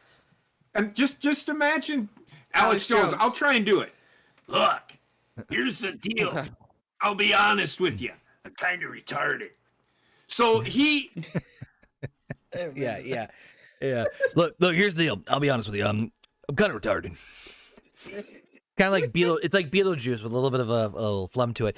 and just imagine Alex Jones. I'll try and do it. Look, here's the deal. Okay. I'll be honest with you. I'm kind of retarded. So he... Yeah. Look, here's the deal. I'll be honest with you. I'm kind of retarded. Kind of like it's like Beetlejuice with a little bit of a little phlegm to it.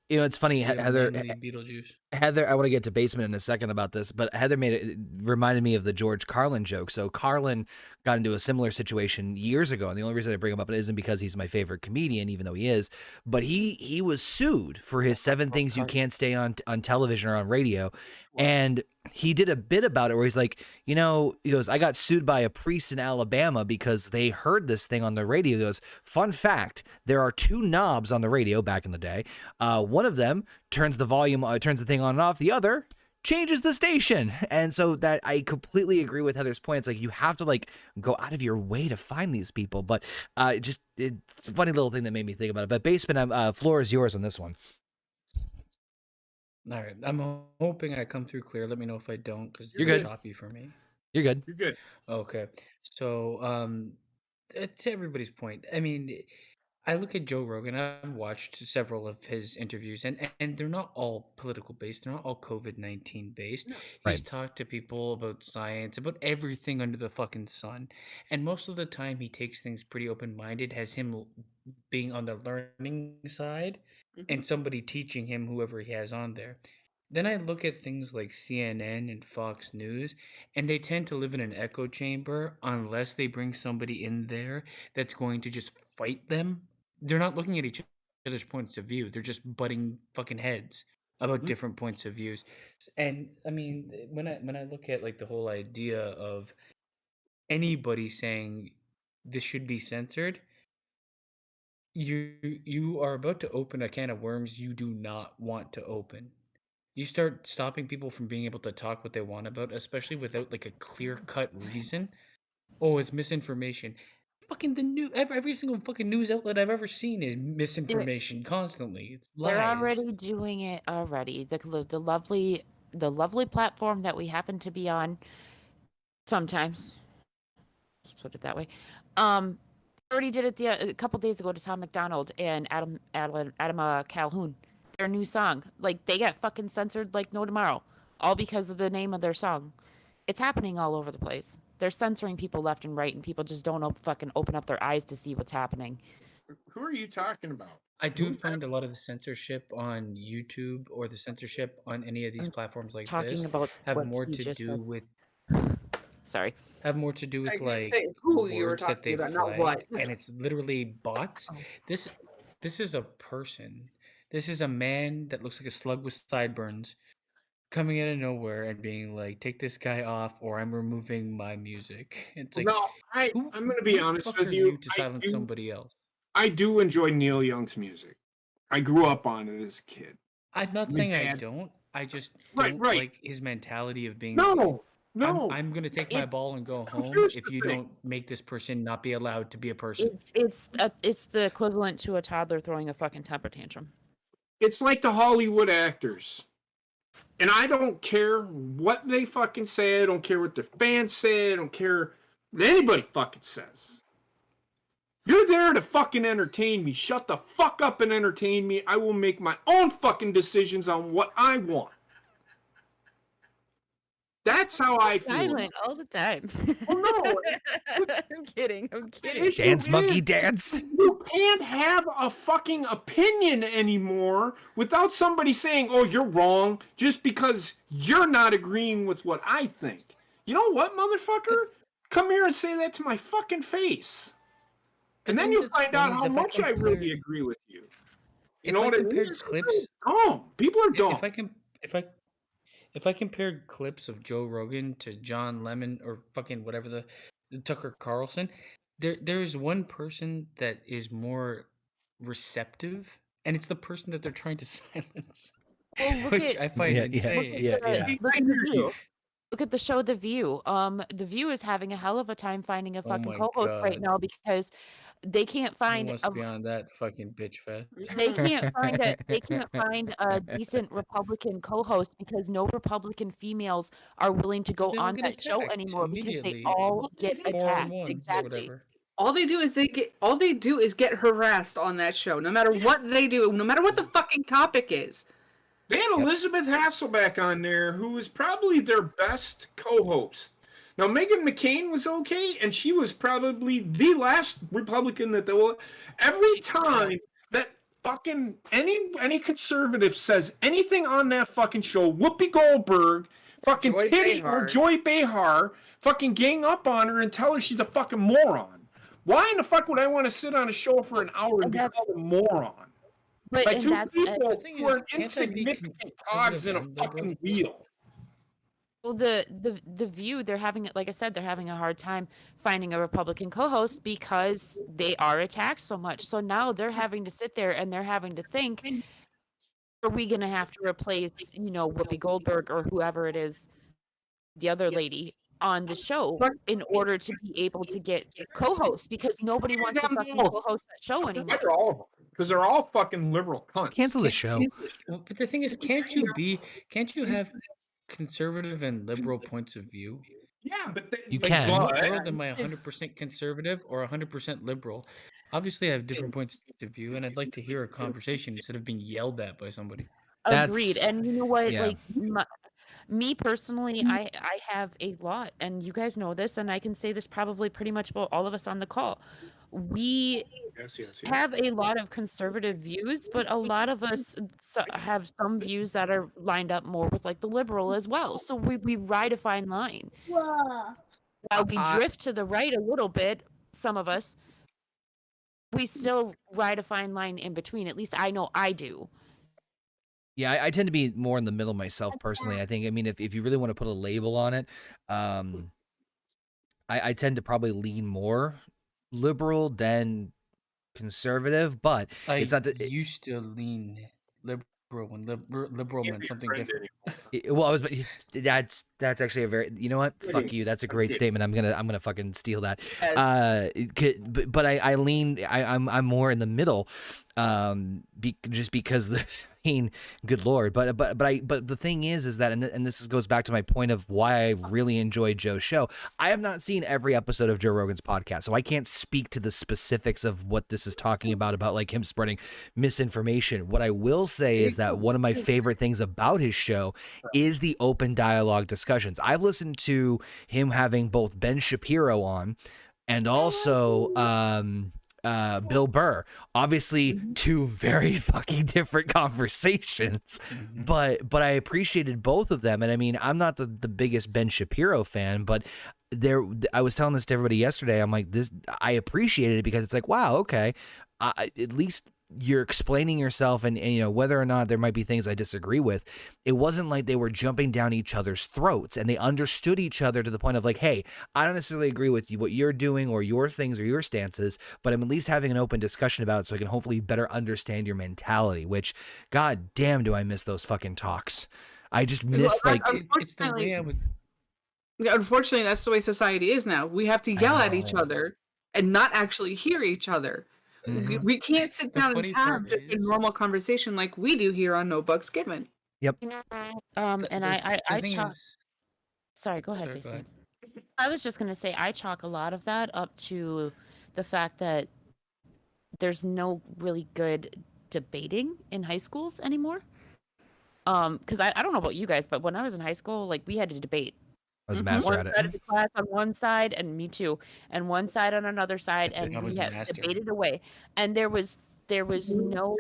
It's funny, Heather. Beetlejuice. Heather, I want to get to Basement in a second about this, but Heather reminded me of the George Carlin joke. So Carlin got into a similar situation years ago, and the only reason I bring him up isn't because he's my favorite comedian, even though he is, but he was sued for his 7 things you can't say on television or on radio, and he did a bit about it where he's like, he goes, I got sued by a priest in Alabama because they heard this thing on the radio. He goes, fun fact, there are 2 knobs on the radio back in the day. One of them turns the thing on and off. The other changes the station. And so that I completely agree with Heather's point. It's like you have to like go out of your way to find these people. But it's a funny little thing that made me think about it. But Basement, floor is yours on this one. All right, I'm hoping I come through clear. Let me know if I don't, because it's You're a bit good. choppy for me. You're good. You're good. Okay, so to everybody's point, I mean, I look at Joe Rogan. I've watched several of his interviews, and they're not all political based. They're not all COVID-19 based. No. He's Right. talked to people about science, about everything under the fucking sun, and most of the time he takes things pretty open minded. Has him being on the learning side, and somebody teaching him whoever he has on there. Then I look at things like CNN and Fox News, and they tend to live in an echo chamber unless they bring somebody in there that's going to just fight them. They're not looking at each other's points of view. They're just butting fucking heads about Mhm. different points of views. And I mean, when I look at like the whole idea of anybody saying this should be censored, you are about to open a can of worms you do not want to open. You start stopping people from being able to talk what they want about, especially without like a clear-cut reason. Oh, it's misinformation. Fucking the new every single fucking news outlet I've ever seen is misinformation constantly. It's They're lies. already doing it already. The lovely platform that we happen to be on sometimes. Let's put it that way. Already did it a couple days ago to Tom McDonald and Adam Calhoun. Their new song, like they got fucking censored like no tomorrow, all because of the name of their song. It's happening all over the place. They're censoring people left and right, and people just don't fucking open up their eyes to see what's happening. Who are you talking about? I do find a lot of the censorship on YouTube or the censorship on any of these I'm platforms like talking this about have what more you to just do said. with Sorry. I did like say who you were words that talking they've about, not flagged, what. and it's literally bots. Oh. This is a person. This is a man that looks like a slug with sideburns coming out of nowhere and being like, "Take this guy off, or I'm removing my music." It's like, No, I'm going to be who the honest fuck with are you. you to silence somebody else? I do enjoy Neil Young's music. I grew up on it as a kid. I'm not My saying I dad- don't. I just Right, don't right. like his mentality of being. No. I'm gonna take my ball and go home Here's if the you thing. don't make this person not be allowed to be a person. It's the equivalent to a toddler throwing a fucking temper tantrum. It's like the Hollywood actors. And I don't care what they fucking say. I don't care what the fans say. I don't care what anybody fucking says. You're there to fucking entertain me. Shut the fuck up and entertain me. I will make my own fucking decisions on what I want. That's how I feel. Silent all the time. Well, no. I'm kidding. I'm The kidding. issue Dance, monkey, is, dance. you can't have a fucking opinion anymore without somebody saying, oh, you're wrong, just because you're not agreeing with what I think. You know what, motherfucker? Come here and say that to my fucking face. And then you'll find out how much I really agree with you. You know what I mean? Compared clips, dumb. People are dumb. if I compared clips of Joe Rogan to John Lemon or fucking whatever the Tucker Carlson, there is one person that is more receptive, and it's the person that they're trying to silence, Well, look which at I find Yeah, insane. look at the View. Look at the show The View. The View is having a hell of a time finding a Oh fucking my co-host right God. now because they can't Who find wants to be on that fucking bitch fest? they can't find a decent Republican co-host because no Republican females are willing to go They all on get that show attacked anymore because they immediately. all get 4 on attacked. 1 or Exactly. whatever. All they do is get harassed on that show, no matter what they do, no matter what the fucking topic is. They had Elizabeth Hasselbeck on there, who was probably their best co-host. Now, Meghan McCain was okay, and she was probably the last Republican that they will. Every time that fucking any conservative says anything on that fucking show, Whoopi Goldberg, fucking Joy Kitty Behar. or Joy Behar, fucking gang up on her and tell her she's a fucking moron. Why in the fuck would I want to sit on a show for an hour and be called a moron? But By and two that's people The thing who are is, can't that be insignificant cogs in a conservative, though, bro? fucking wheel. well, the View, they're having, like I said, they're having a hard time finding a Republican co-host because they are attacked so much. So now they're having to sit there and they're having to think, are we gonna have to replace, Whoopi Goldberg or whoever it is, the other lady on the show in order to be able to get co-hosts because nobody wants to fucking co-host that show anymore. They're all of them because they're all fucking liberal cunts. Cancel the show. But the thing is, can't you have conservative and liberal points of view? Yeah, but You like, can. What world am I 100% conservative or 100% liberal? Obviously, I have different points of view, and I'd like to hear a conversation instead of being yelled at by somebody. Agreed. That's- And you know what? yeah. Like me personally, I have a lot, and you guys know this, and I can say this probably pretty much about all of us on the call. We yes. have a lot of conservative views, but a lot of us have some views that are lined up more with like the liberal as well. So we ride a fine line. While we drift to the right a little bit, some of us, we still ride a fine line in between. At least I know I do. Yeah, I tend to be more in the middle myself personally. I think, I mean, if you really want to put a label on it, I tend to probably lean more liberal than conservative, but it's not that. used to lean liberal when liberal meant something different. Well, that's actually a very, you know what? Fuck you. That's a great statement. I'm gonna fucking steal that. But I lean. I'm more in the middle, just because the. Good Lord, but the thing is that, and this goes back to my point of why I really enjoy Joe's show. I have not seen every episode of Joe Rogan's podcast, so I can't speak to the specifics of what this is talking about like him spreading misinformation. What I will say is that one of my favorite things about his show is the open dialogue discussions. I've listened to him having both Ben Shapiro on and also Bill Burr. Obviously, two very fucking different conversations, but I appreciated both of them. And I mean, I'm not the biggest Ben Shapiro fan, but I was telling this to everybody yesterday. I'm like, I appreciated it because it's like, wow, okay, at least you're explaining yourself, and whether or not there might be things I disagree with, it wasn't like they were jumping down each other's throats, and they understood each other to the point of like, hey, I don't necessarily agree with you, what you're doing or your things or your stances, but I'm at least having an open discussion about it so I can hopefully better understand your mentality, which, god damn, do I miss those fucking talks. I just miss, like, it's the way I would. Unfortunately, that's the way society is now. We have to yell at each other and not actually hear each other. We can't sit down and have a normal conversation like we do here on No Bucks Given. Yep. And I chalk. Sorry, go ahead, Sorry, Jason. I was just gonna say I chalk a lot of that up to the fact that there's no really good debating in high schools anymore. Because I don't know about you guys, but when I was in high school, like we had to debate. I was a master One at side it. of the class on one side, and me too, and one side on another side, and we had debated away. And there was no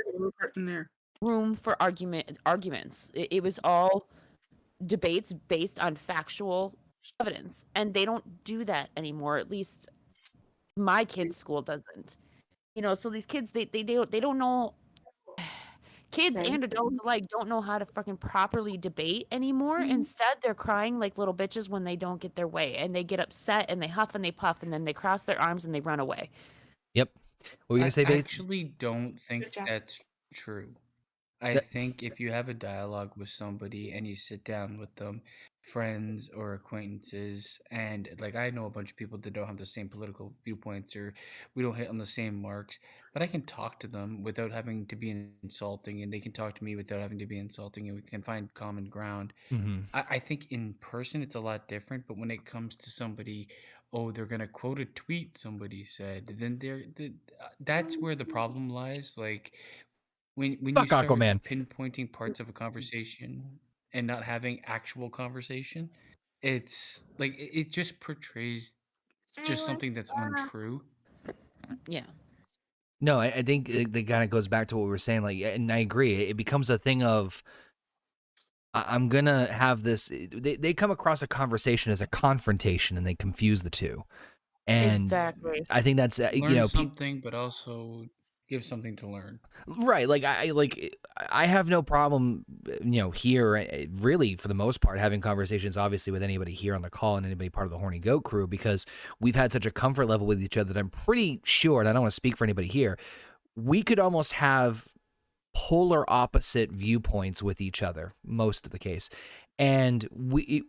room for arguments. It was all debates based on factual evidence, and they don't do that anymore. At least my kids' school doesn't. So these kids, they don't know. Kids and adults alike don't know how to fucking properly debate anymore. Instead, they're crying like little bitches when they don't get their way, and they get upset and they huff and they puff, and then they cross their arms and they run away. Yep. What were you gonna say, I Babe? actually don't think that's true. I think if you have a dialogue with somebody and you sit down with them, friends or acquaintances, and like I know a bunch of people that don't have the same political viewpoints or we don't hit on the same marks, but I can talk to them without having to be insulting, and they can talk to me without having to be insulting, and we can find common ground. I think in person it's a lot different, but when it comes to somebody, oh, they're gonna quote a tweet somebody said, then that's where the problem lies. Like when you Fuck start Aquaman. pinpointing parts of a conversation and not having actual conversation, it's like it just portrays just something that's untrue. Yeah. No, I think it kind of goes back to what we were saying. Like, and I agree. It becomes a thing of I'm gonna have this. They come across a conversation as a confrontation, and they confuse the two. And exactly. I think that's Learn something, but also give something to learn. Right. Like I have no problem, here really for the most part having conversations obviously with anybody here on the call and anybody part of the Horny Goat crew, because we've had such a comfort level with each other that I'm pretty sure, and I don't want to speak for anybody here, we could almost have polar opposite viewpoints with each other most of the case, and we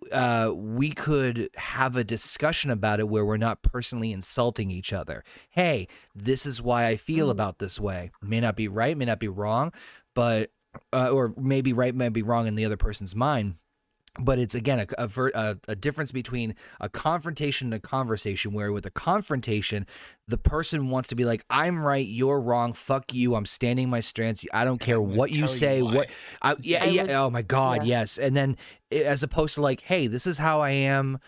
could have a discussion about it where we're not personally insulting each other. Hey, this is why I feel about this way. May not be right, may not be wrong, but or maybe right, may be wrong in the other person's mind. But it's, again, a difference between a confrontation and a conversation, where with a confrontation, the person wants to be like, I'm right, you're wrong, fuck you, I'm standing my stance, I don't care what you say, oh my God, yes. And then as opposed to like, hey, this is how I am,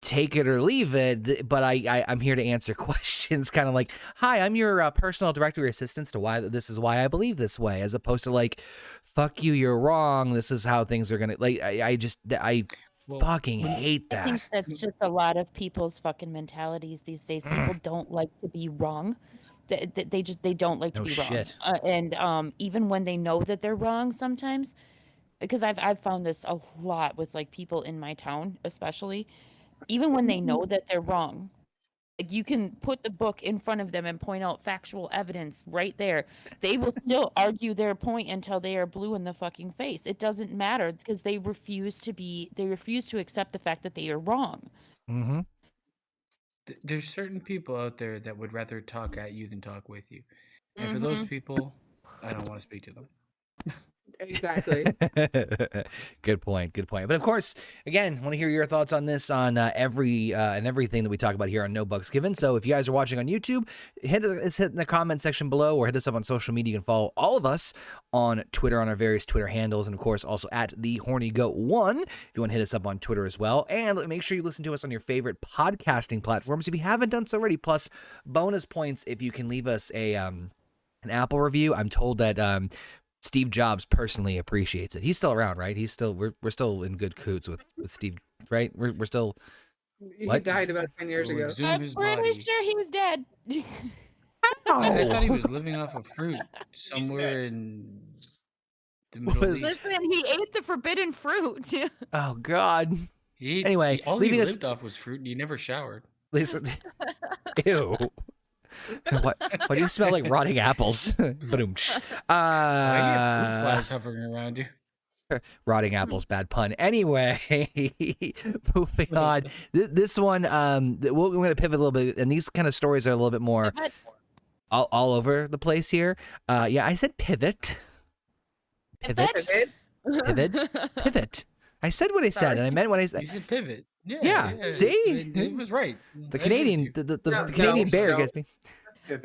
take it or leave it, but I'm here to answer questions, kind of like, hi, I'm your personal directory assistant to why this is why I believe this way, as opposed to like, fuck you, you're wrong, this is how things are gonna, like, I fucking hate that. I think that's just a lot of people's fucking mentalities these days. People don't like to be wrong. They don't like to be wrong. And even when they know that they're wrong sometimes, because I've found this a lot with like people in my town, especially, even when they know that they're wrong, like you can put the book in front of them and point out factual evidence right there. They will still argue their point until they are blue in the fucking face. It doesn't matter because they refuse to accept the fact that they are wrong. Mm-hmm. There's certain people out there that would rather talk at you than talk with you. And for those people, I don't want to speak to them. Exactly. Good point. But of course, again, want to hear your thoughts on this, on everything that we talk about here on No Bucks Given. So if you guys are watching on YouTube, hit in the comment section below, or hit us up on social media. You can follow all of us on Twitter, on our various Twitter handles, and of course also at the Horny Goat 1 if you want to hit us up on Twitter as well. And make sure you listen to us on your favorite podcasting platforms if you haven't done so already. Plus bonus points if you can leave us an Apple review. I'm told that Steve Jobs personally appreciates it. He's still around, right? We're still in good coots with Steve, right? We're still. He What? died about 10 years ago. I'm pretty sure he's dead. I thought he was living off of fruit somewhere in the Middle East. Listen, he ate the forbidden fruit. Oh God. Anyway, all leaving he us. lived off was fruit, and he never showered. Listen, ew. What do you smell like? Rotting apples. Boom. Why do you have fruit flies hovering around you? Rotting apples, bad pun. Anyway, moving on. This one, we're going to pivot a little bit, and these kind of stories are a little bit more all over the place here. Yeah, I said pivot. Pivot. I said what I said, and I meant what I said. You said pivot. Yeah, see? It was right. The Canadian, the Canadian bear gets me.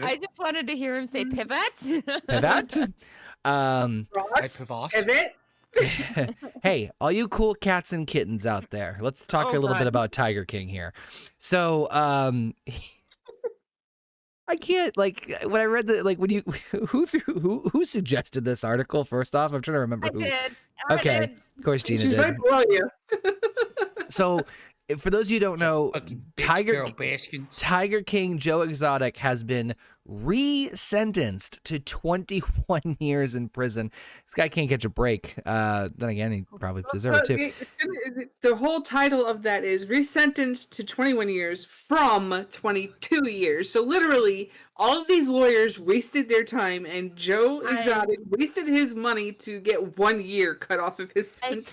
I just wanted to hear him say pivot. Pivot. Ross, pivot. Hey, all you cool cats and kittens out there, let's talk a little bit about Tiger King here. So, I can't, like, when I read when you who suggested this article? First off, I'm trying to remember who. I Okay, did. of course Gina She's did. right below you. So, for those of you who don't know, Carol Baskins. Tiger King Joe Exotic has been re-sentenced to 21 years in prison. This guy can't catch a break. Then again, he probably deserves it too. The whole title of that is resentenced to 21 years from 22 years. So literally, all of these lawyers wasted their time, and Joe Exotic wasted his money to get 1 year cut off of his sentence.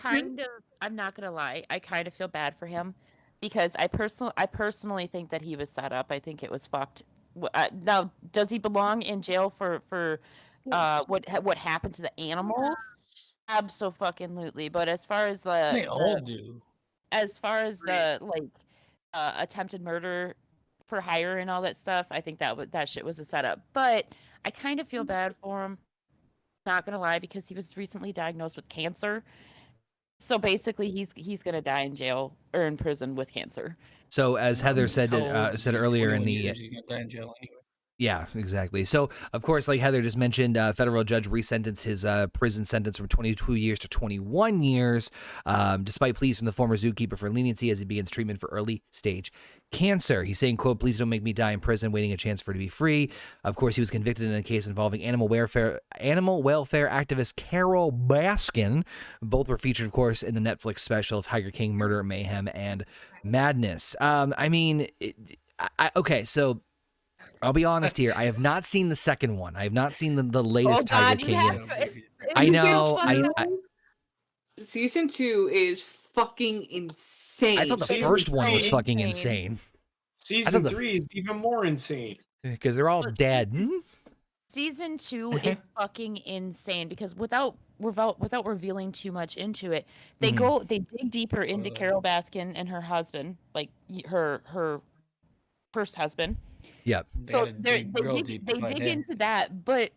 I'm not gonna lie, I kind of feel bad for him because I personally think that he was set up. I think it was fucked. Now, does he belong in jail for what happened to the animals? Absolutely. But as far as They all do. as far as the attempted murder for hire and all that stuff, I think that shit was a setup. But I kind of feel bad for him. Not gonna lie, because he was recently diagnosed with cancer. So basically, he's gonna die in jail or in prison with cancer. So as Heather said earlier in the he's gonna die in jail anyway. Yeah, exactly. So, of course, like Heather just mentioned, federal judge resentenced his prison sentence from 22 years to 21 years, despite pleas from the former zookeeper for leniency as he begins treatment for early-stage cancer. He's saying, quote, "Please don't make me die in prison, waiting a chance for it to be free." Of course, he was convicted in a case involving animal welfare activist Carol Baskin. Both were featured, of course, in the Netflix special Tiger King: Murder, Mayhem, and Madness. I mean, okay, so I'll be honest here. I have not seen the second one. I have not seen the latest God, Tiger you King have yet. to- I Season know. Season 2 is fucking insane. I thought the Season first one was 3. fucking insane Season 3 is even more insane. because they're all dead. Season 2 is fucking insane because without revealing too much into it, they dig deeper into Carol Baskin and her husband, like her first husband. Yep. So they dig into that, but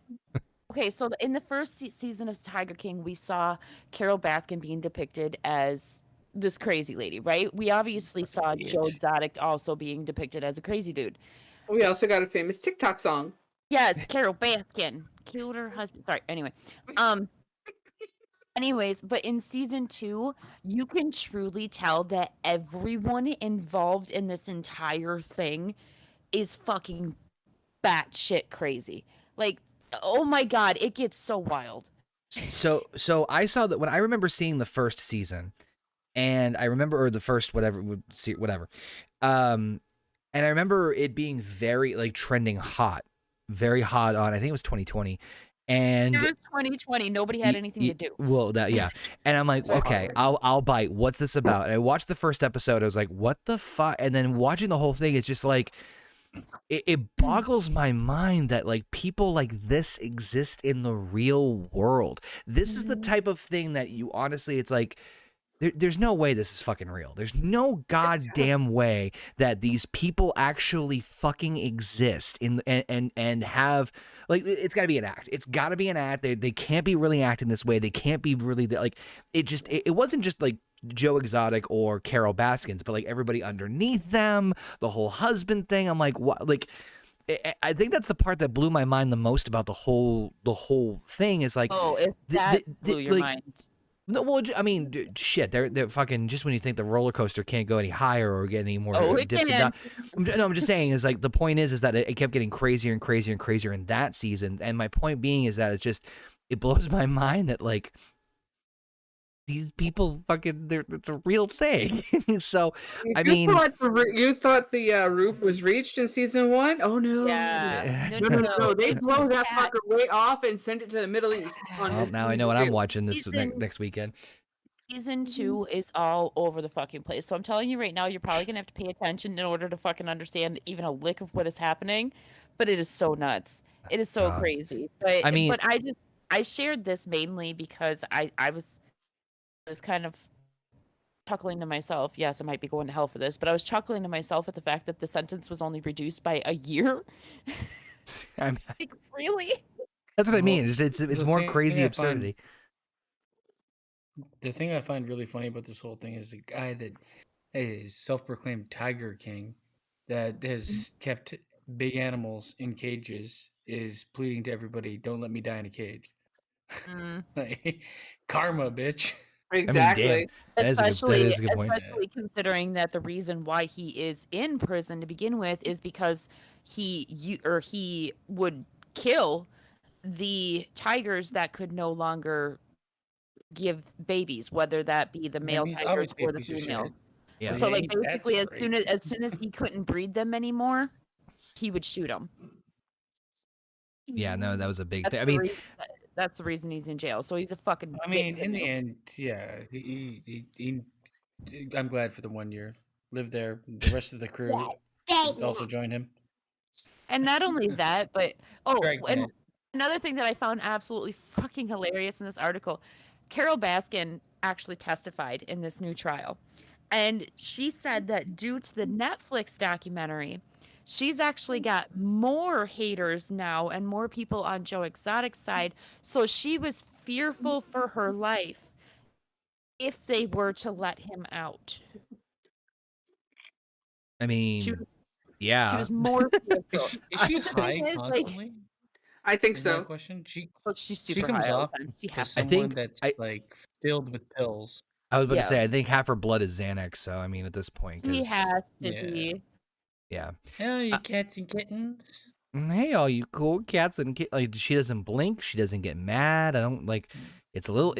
okay. So in the first season of Tiger King, we saw Carol Baskin being depicted as this crazy lady, right? We obviously saw Joe Exotic also being depicted as a crazy dude. We also got a famous TikTok song. Yes, Carol Baskin killed her husband. Sorry. Anyways, but in season 2, you can truly tell that everyone involved in this entire thing is fucking batshit crazy. Like, oh my god, it gets so wild. So I saw that when I remember seeing the first season, and I remember or the first whatever. And I remember it being very like trending hot, very hot on. I think it was 2020. And It was 2020. Nobody had anything to do. Well, yeah. And I'm like, okay, I'll bite. What's this about? And I watched the first episode. I was like, what the fuck? And then watching the whole thing, it's just like, it boggles my mind that like people like this exist in the real world. This is the type of thing that you honestly, it's like, there's no way this is fucking real. There's no goddamn way that these people actually fucking exist and have like it's got to be an act. It's got to be an act. They can't be really acting this way. They can't be really like it wasn't just like Joe Exotic or Carol Baskins, but like everybody underneath them, the whole husband thing. I'm like, what? Like, I think that's the part that blew my mind the most about the whole thing is like, oh, if that blew your mind. No, well, I mean, dude, shit. They're fucking. Just when you think the roller coaster can't go any higher or get any more dips and down. I'm just saying is like the point is that it kept getting crazier and crazier and crazier in that season. And my point being is that it blows my mind that like these people fucking it's a real thing. So you thought the roof was reached in season 1? Oh no! Yeah, no. They blow that fucker way off and send it to the Middle East. Well, now I know what I'm watching this next weekend. Season 2 is all over the fucking place. So I'm telling you right now, you're probably gonna have to pay attention in order to fucking understand even a lick of what is happening. But it is so nuts. It is so crazy. But I shared this mainly because I was kind of chuckling to myself. Yes, I might be going to hell for this, but I was chuckling to myself at the fact that the sentence was only reduced by a year. I mean, like, really? That's what I mean. It's more crazy absurdity. The thing I find really funny about this whole thing is a guy that is self-proclaimed Tiger King that has kept big animals in cages is pleading to everybody, don't let me die in a cage. Like, karma, bitch. Exactly. I mean, that is a good point. Especially considering that the reason why he is in prison to begin with is because he would kill the tigers that could no longer give babies, whether that be the male tigers or the female. Yeah. So like basically as soon as he couldn't breed them anymore, he would shoot them. Yeah, no, that was a big thing. I mean, mean, that's the reason he's in jail. So he's a fucking. I mean, in the end, yeah, I'm glad for the 1 year. Live there. The rest of the crew also join him. And not only that, but and another thing that I found absolutely fucking hilarious in this article, Carol Baskin actually testified in this new trial, and she said that due to the Netflix documentary, she's actually got more haters now and more people on Joe Exotic's side. So she was fearful for her life if they were to let him out. I mean, yeah. She was more fearful. Is she high constantly? I think so. Question. She's super she comes high off as someone that's like filled with pills. I was about to say, I think half her blood is Xanax. So I mean, at this point, he has to be. Yeah. Oh, you cats and kittens. Hey, all you cool cats and kittens. Like, she doesn't blink. She doesn't get mad. I don't like. It's a little.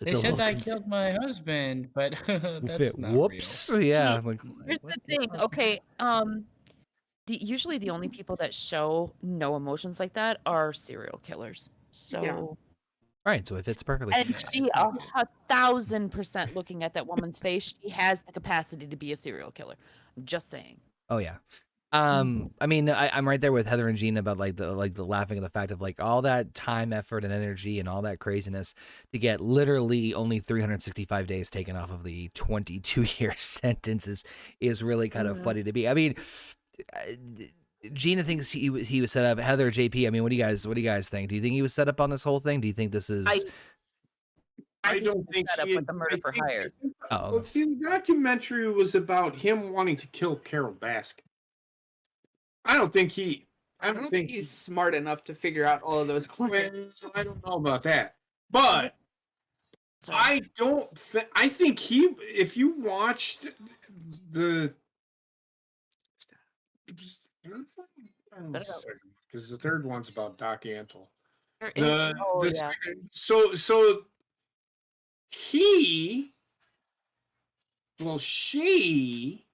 They said I killed my husband, but that's not whoops. Real. Yeah. Here's the thing. Okay. usually the only people that show no emotions like that are serial killers. So, Right, so it fits perfectly. and she 1,000% looking at that woman's face, she has the capacity to be a serial killer. I'm just saying. Oh yeah. I mean, I'm right there with Heather and Gina about like the laughing at the fact of like all that time, effort, and energy, and all that craziness to get literally only 365 days taken off of the 22-year sentence is really kind of funny to me. I mean, Gina thinks he was set up. Heather, JP, I mean, what do you guys think? Do you think he was set up on this whole thing? Do you think this is? I don't think set up he- with the murder I for think- hire. Oh. Let's see. The documentary was about him wanting to kill Carol Baskin. I don't think he's smart enough to figure out all of those plans. I don't know about that, but Sorry. I don't think. I think he. If you watched the. Because the third one's about Doc Antle. There is- oh, the yeah. second- so he. Well, she.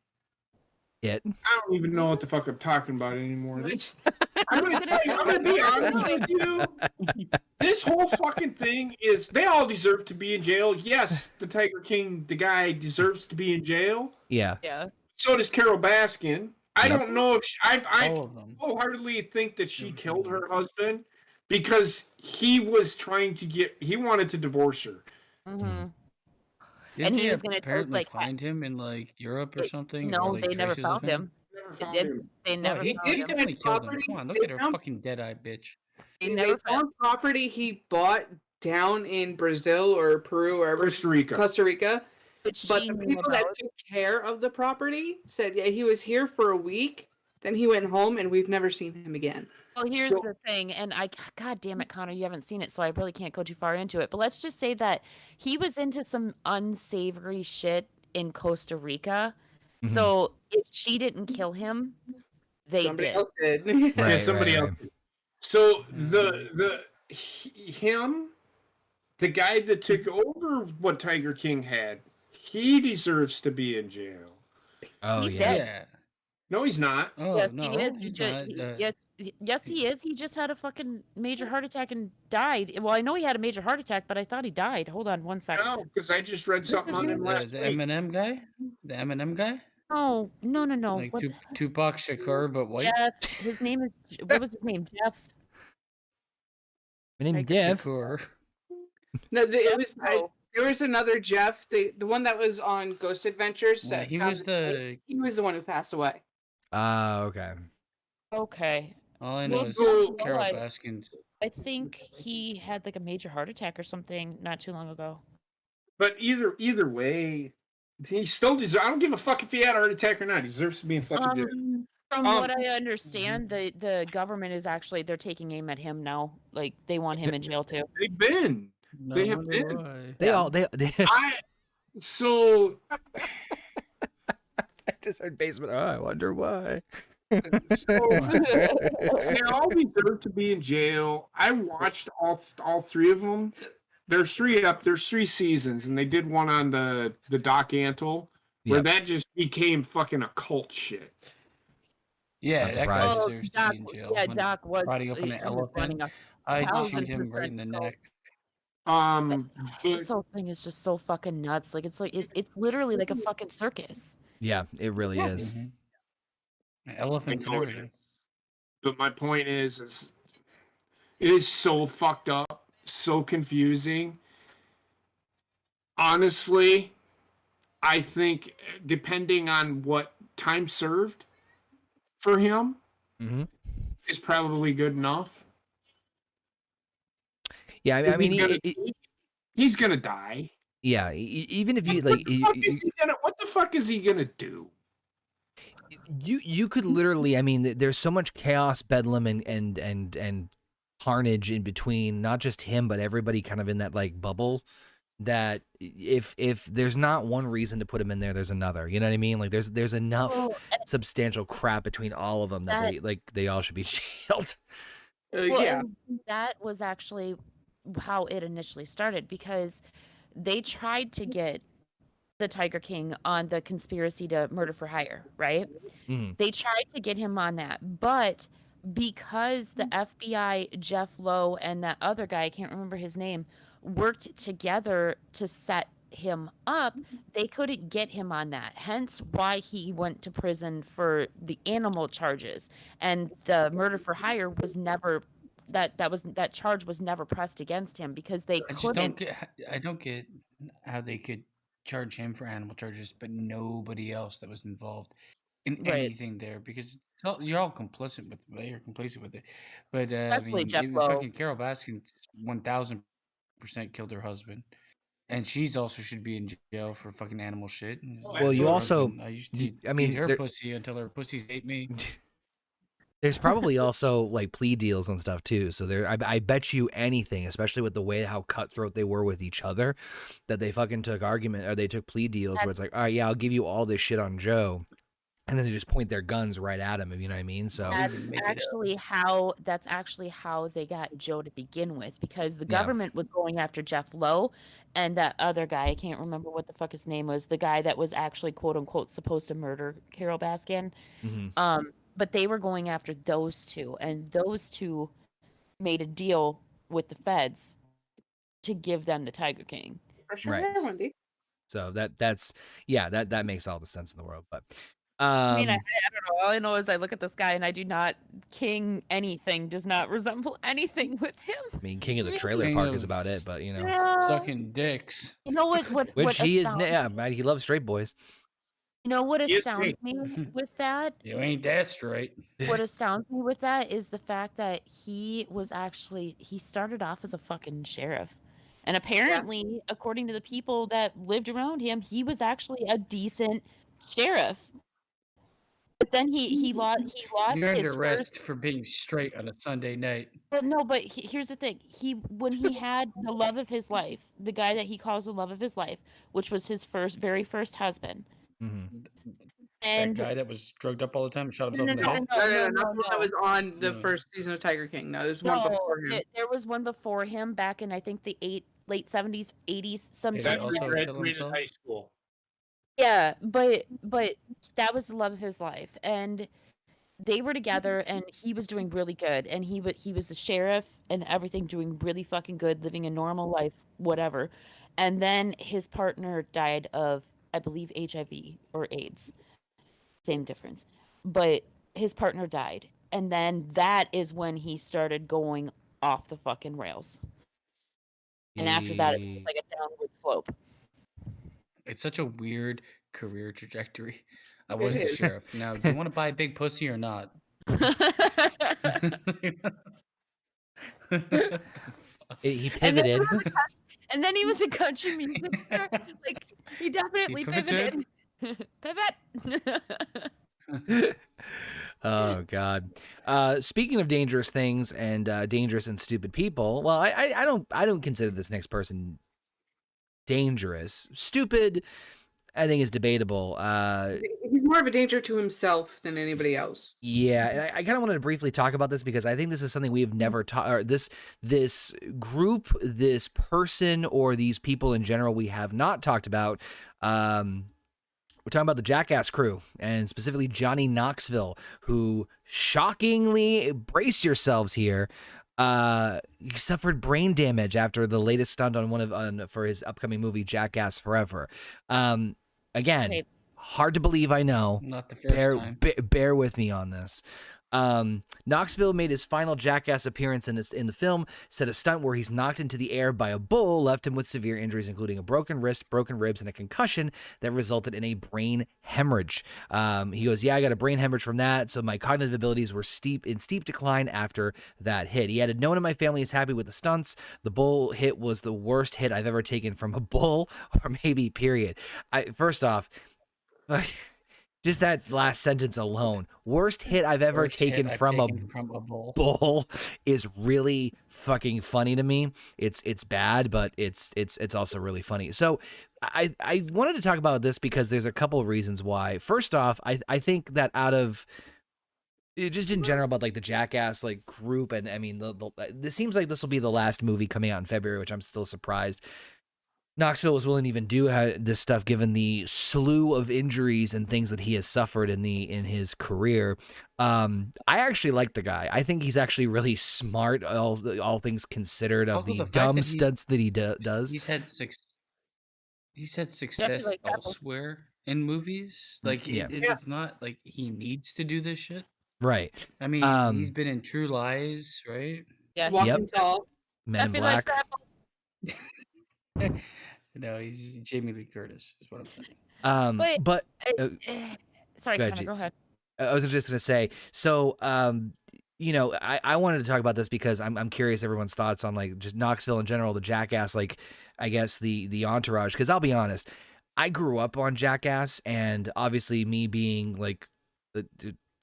It. I don't even know what the fuck I'm talking about anymore. I'm gonna be honest with you. This whole fucking thing is they all deserve to be in jail. Yes, the Tiger King, the guy deserves to be in jail. Yeah. Yeah. So does Carol Baskin. I Yep. don't know if I All of them. wholeheartedly think that she killed her husband because he wanted to divorce her. Mm-hmm. Didn't And he they was gonna apparently like find him in like Europe or something? no, or, like, they never traces of found him. Never They found did- him. They No, never he found him. definitely killed him. property. Come on, They look at her found- fucking dead-eyed bitch. They They never found. found property he bought down in Brazil or Peru or wherever, Costa Rica. Costa Rica. But But she the knew people that about. took care of the property said, yeah, he was here for a week. Then he went home, and we've never seen him again. Well, here's So- the thing, and God damn it, Connor, you haven't seen it, so I really can't go too far into it. But let's just say that he was into some unsavory shit in Costa Rica. Mhm. So if she didn't kill him, they Somebody did. else did. Right, Yeah, somebody right, else. right. So him, the guy that took over what Tiger King had, he deserves to be in jail. Oh He's yeah. dead. Yeah. No, he's not. Oh Yes, no, he is. he's ju- not. yes, he is. He just had a fucking major heart attack and died. Well, I know he had a major heart attack, but I thought he died. Hold on one second. No, because I just read something on him last the week. Eminem guy. The Eminem guy. No. Like What- Tupac Shakur, but white. Jeff. His name is. What was his name? Jeff. My name is Like Jeff. Shakur. No, it was. No. There was another Jeff, the one that was on Ghost Adventures. Yeah, that he found was his wife. He was the one who passed away. Okay. Okay. All I know Well, is no, Carol I- Baskin's. I think he had like a major heart attack or something not too long ago. But either way, he still deserves. I don't give a fuck if he had a heart attack or not. He deserves to be in fucking jail. From Um, what I understand, the government is actually they're taking aim at him now. Like they want him in jail too. They've been. No They have wonder been. why. They Yeah. all they So I just heard basement. Oh, I wonder why. they all deserve to be in jail. I watched all three of them. There's three seasons, and they did one on the Doc Antle, where Yep. that just became fucking a cult shit. Yeah, Not that guy surprised. deserves to be in jail. Yeah, When Doc was prodding up an he was elephant. running a I shoot him 1000% right in the cult. neck. This whole thing is just so fucking nuts. Like it's literally like a fucking circus. Yeah, it really is. Mhm. Elephants and I know it everything. But my point is it is so fucked up, so confusing. Honestly, I think depending on what time served for him Mm-hmm. is probably good enough. Yeah, I mean, He's gonna die. yeah. Even if you like, What the fuck is he gonna do? you could literally. I mean, there's so much chaos, bedlam, and carnage in between. Not just him, but everybody kind of in that like bubble. That if there's not one reason to put him in there, there's another. You know what I mean? Like there's enough Well, substantial crap between all of them that they all should be jailed. Well, Yeah. and that was actually how it initially started because they tried to get the Tiger King on the conspiracy to murder for hire, right? They tried to get him on that, but because the FBI, Jeff Lowe, and that other guy, I can't remember his name, worked together to set him up, they couldn't get him on that. Hence why he went to prison for the animal charges. And the murder for hire was never that charge was never pressed against him because they I just couldn't. I don't get how they could charge him for animal charges, but nobody else that was involved in Right. anything there because you're all complicit with it. You're complicit with it. But I Especially mean, Jeff it was Lowe. fucking Carol Baskin 1000% killed her husband. And she's also should be in jail for fucking animal shit. Well, you Her also, husband, I used to I mean, eat her there- pussy until her pussies ate me. There's probably also like plea deals and stuff too. So I bet you anything, especially with the way how cutthroat they were with each other, that they fucking took they took plea deals where it's like, all right, yeah, I'll give you all this shit on Joe, and then they just point their guns right at him. You know what I mean? So That's actually how they got Joe to begin with, because the Yeah. government was going after Jeff Lowe and that other guy, I can't remember what the fuck his name was, the guy that was actually quote unquote supposed to murder Carol Baskin. But they were going after those two, and those two made a deal with the feds to give them the Tiger King. For sure, Right. Wendy. So that makes all the sense in the world. But I mean, I don't know. All I know is I look at this guy and I do not King anything does not resemble anything with him. I mean, King of the Trailer King Park of- is about it. But you know, Yeah. Sucking dicks. You know what which he is. astounds, Yeah, man, he loves straight boys. you know what He is astounds great. me with that? You ain't that straight. What astounds me with that is the fact that he started off as a fucking sheriff. And apparently, according to the people that lived around him, he was actually a decent sheriff. But then he lost You're his under arrest for being straight on a Sunday night. But no, but here's the thing. When he had the love of his life, the guy that he calls the love of his life, which was his very first husband. And That guy that was drugged up all the time and shot himself No, in the no, head. No, not the one that was on the No. first season of Tiger King. No, there's one no, before him. there was one before him back in I think the late 70s, 80s, Did sometime. he also kill Graduated himself? high school. Yeah, but that was the love of his life, and they were together, and he was doing really good, and he was the sheriff and everything, doing really fucking good, living a normal life, whatever. And then his partner died of, I believe, HIV or AIDS. Same difference, but his partner died, and then that is when he started going off the fucking rails. And after that, it was like a downward slope. It's such a weird career trajectory. I was the is. sheriff. Now, do you want to buy a big pussy or not? He And then pivoted. And then he was a country music star. Like, he definitely pivoted? Pivot. Oh God. Speaking of dangerous things and dangerous and stupid people, well, I don't consider this next person dangerous. Stupid, I think, is debatable. He's more of a danger to himself than anybody else. Yeah, and I kind of wanted to briefly talk about this because I think this is something we have never taught, or this group, this person, or these people in general we have not talked about. We're talking about the Jackass crew, and specifically Johnny Knoxville, who shockingly, brace yourselves here, he suffered brain damage after the latest stunt on for his upcoming movie Jackass Forever. Again, Okay. hard to believe, I know. Not the first time. Bear with me on this. Knoxville made his final Jackass appearance in the film, said a stunt where he's knocked into the air by a bull left him with severe injuries, including a broken wrist, broken ribs, and a concussion that resulted in a brain hemorrhage. He goes, yeah, I got a brain hemorrhage from that, so my cognitive abilities were in steep decline after that hit. He added, no one in my family is happy with the stunts. The bull hit was the worst hit I've ever taken from a bull, or maybe period. First off, just that last sentence alone, worst hit I've ever Worst hit taken I've from a taken from a bull. bull is really fucking funny to me. It's bad, but it's also really funny. So I wanted to talk about this because there's a couple of reasons why. First off, I think that out of just in general about like the Jackass like group, and I mean this seems like this will be the last movie coming out in February, which I'm still surprised. Knoxville was willing to even do this stuff given the slew of injuries and things that he has suffered in his career. I actually like the guy. I think he's actually really smart, all things considered, of Also, the the fact dumb that stunts that he does. He's had success like that. elsewhere in movies. Like Yeah. it's not like he needs to do this shit. Right. I mean, he's been in True Lies, right? Yeah, Walking Tall. Men in Definitely likes Black. that. No, he's Jamie Lee Curtis, is what I'm saying. Wait, But sorry, go ahead, Connor, G. go ahead. I was just going to say, so, I wanted to talk about this because I'm curious everyone's thoughts on like just Knoxville in general, the Jackass, like I guess the entourage. Because I'll be honest, I grew up on Jackass, and obviously me being like the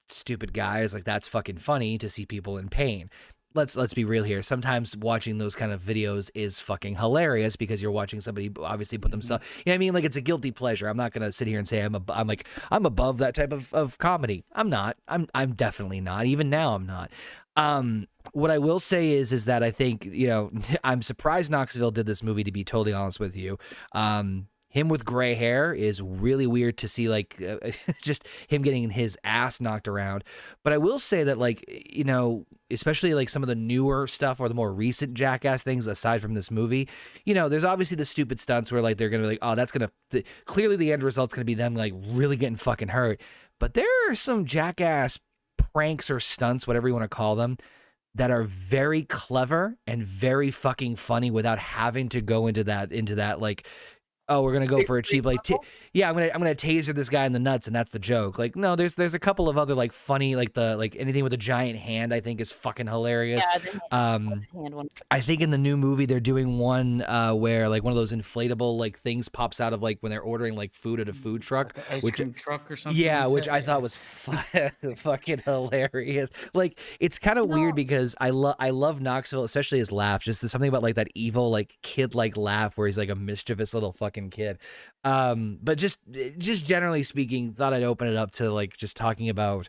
stupid guys, like that's fucking funny to see people in pain. Let's be real here. Sometimes watching those kind of videos is fucking hilarious because you're watching somebody obviously put themselves. You know what I mean? Like it's a guilty pleasure. I'm not gonna sit here and say I'm above that type of comedy. I'm not. I'm definitely not. Even now, I'm not. What I will say is that I think I'm surprised Knoxville did this movie. To be totally honest with you, him with gray hair is really weird to see, like just him getting his ass knocked around. But I will say that, like, especially like some of the newer stuff or the more recent Jackass things aside from this movie, there's obviously the stupid stunts where like they're gonna be like, oh, that's gonna clearly the end result's gonna be them like really getting fucking hurt. But there are some Jackass pranks or stunts, whatever you want to call them, that are very clever and very fucking funny without having to go into that like, oh, we're gonna go for a cheap, like, I'm gonna taser this guy in the nuts, and that's the joke. Like, no, there's a couple of other like funny, like anything with a giant hand, I think is fucking hilarious. Yeah, the hand one. I think in the new movie they're doing one where like one of those inflatable like things pops out of like when they're ordering like food at a food truck, Like the ice cream truck or something. yeah, like which that, I thought was fucking hilarious. Like it's kind of weird because I love Knoxville, especially his laugh. Just something about like that evil like kid like laugh where he's like a mischievous little fucking kid. But just generally speaking, thought I'd open it up to like just talking about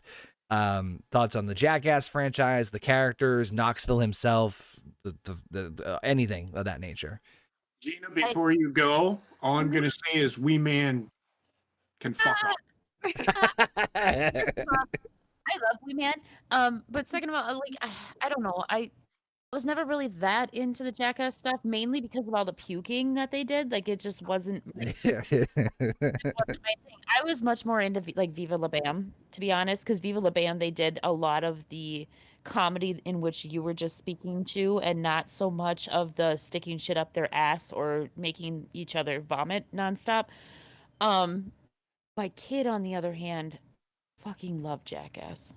thoughts on the Jackass franchise, the characters, Knoxville himself, the anything of that nature. Gina, before you go, all I'm gonna say is we man can fuck up. I love Wee Man. But second of all, like I don't know. I was never really that into the Jackass stuff, mainly because of all the puking that they did. Like it just wasn't my thing. I was much more into like Viva La Bam, to be honest, because Viva La Bam, they did a lot of the comedy in which you were just speaking to, and not so much of the sticking shit up their ass or making each other vomit nonstop. My kid, on the other hand, fucking loved Jackass.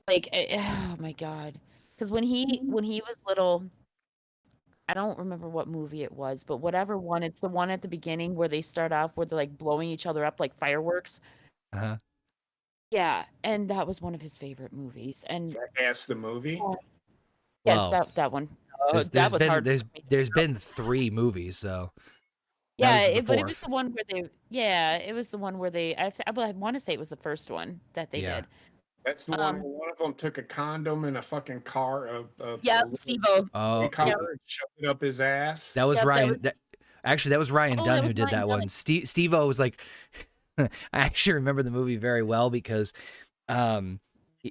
Like, oh my god, because when he was little, I don't remember what movie it was, but whatever one, it's the one at the beginning where they start off where they're like blowing each other up like fireworks. Uh-huh. Yeah, and that was one of his favorite movies. And Jackass the movie. yes, Well, that one. There's was been hard. there's been 3 movies, so Yeah, that was the but it was 4th. the one where they. Yeah, it was the one where they. I want to say it was the first one that they Yeah. did. That's the one where one of them took a condom in a fucking car. Yeah, Steve-O. Oh, car and shoved it up his ass. that was Yep, that Ryan. was- Actually, that was Ryan Oh, Dunn that who was did Ryan that Dunn. one. Steve-O was like, I actually remember the movie very well because,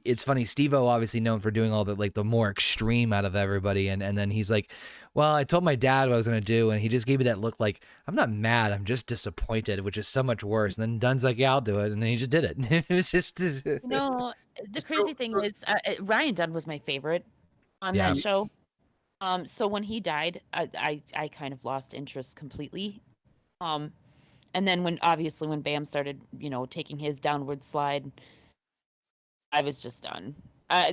it's funny. Steve-O obviously known for doing all the like the more extreme out of everybody, and then he's like, well, I told my dad what I was gonna do, and he just gave me that look like I'm not mad, I'm just disappointed, which is so much worse. And then Dunn's like, yeah, I'll do it, and then he just did it. It was just, No, the crazy thing is, Ryan Dunn was my favorite on Yeah. that show. So when he died, I kind of lost interest completely. And then when Bam started, taking his downward slide, I was just done.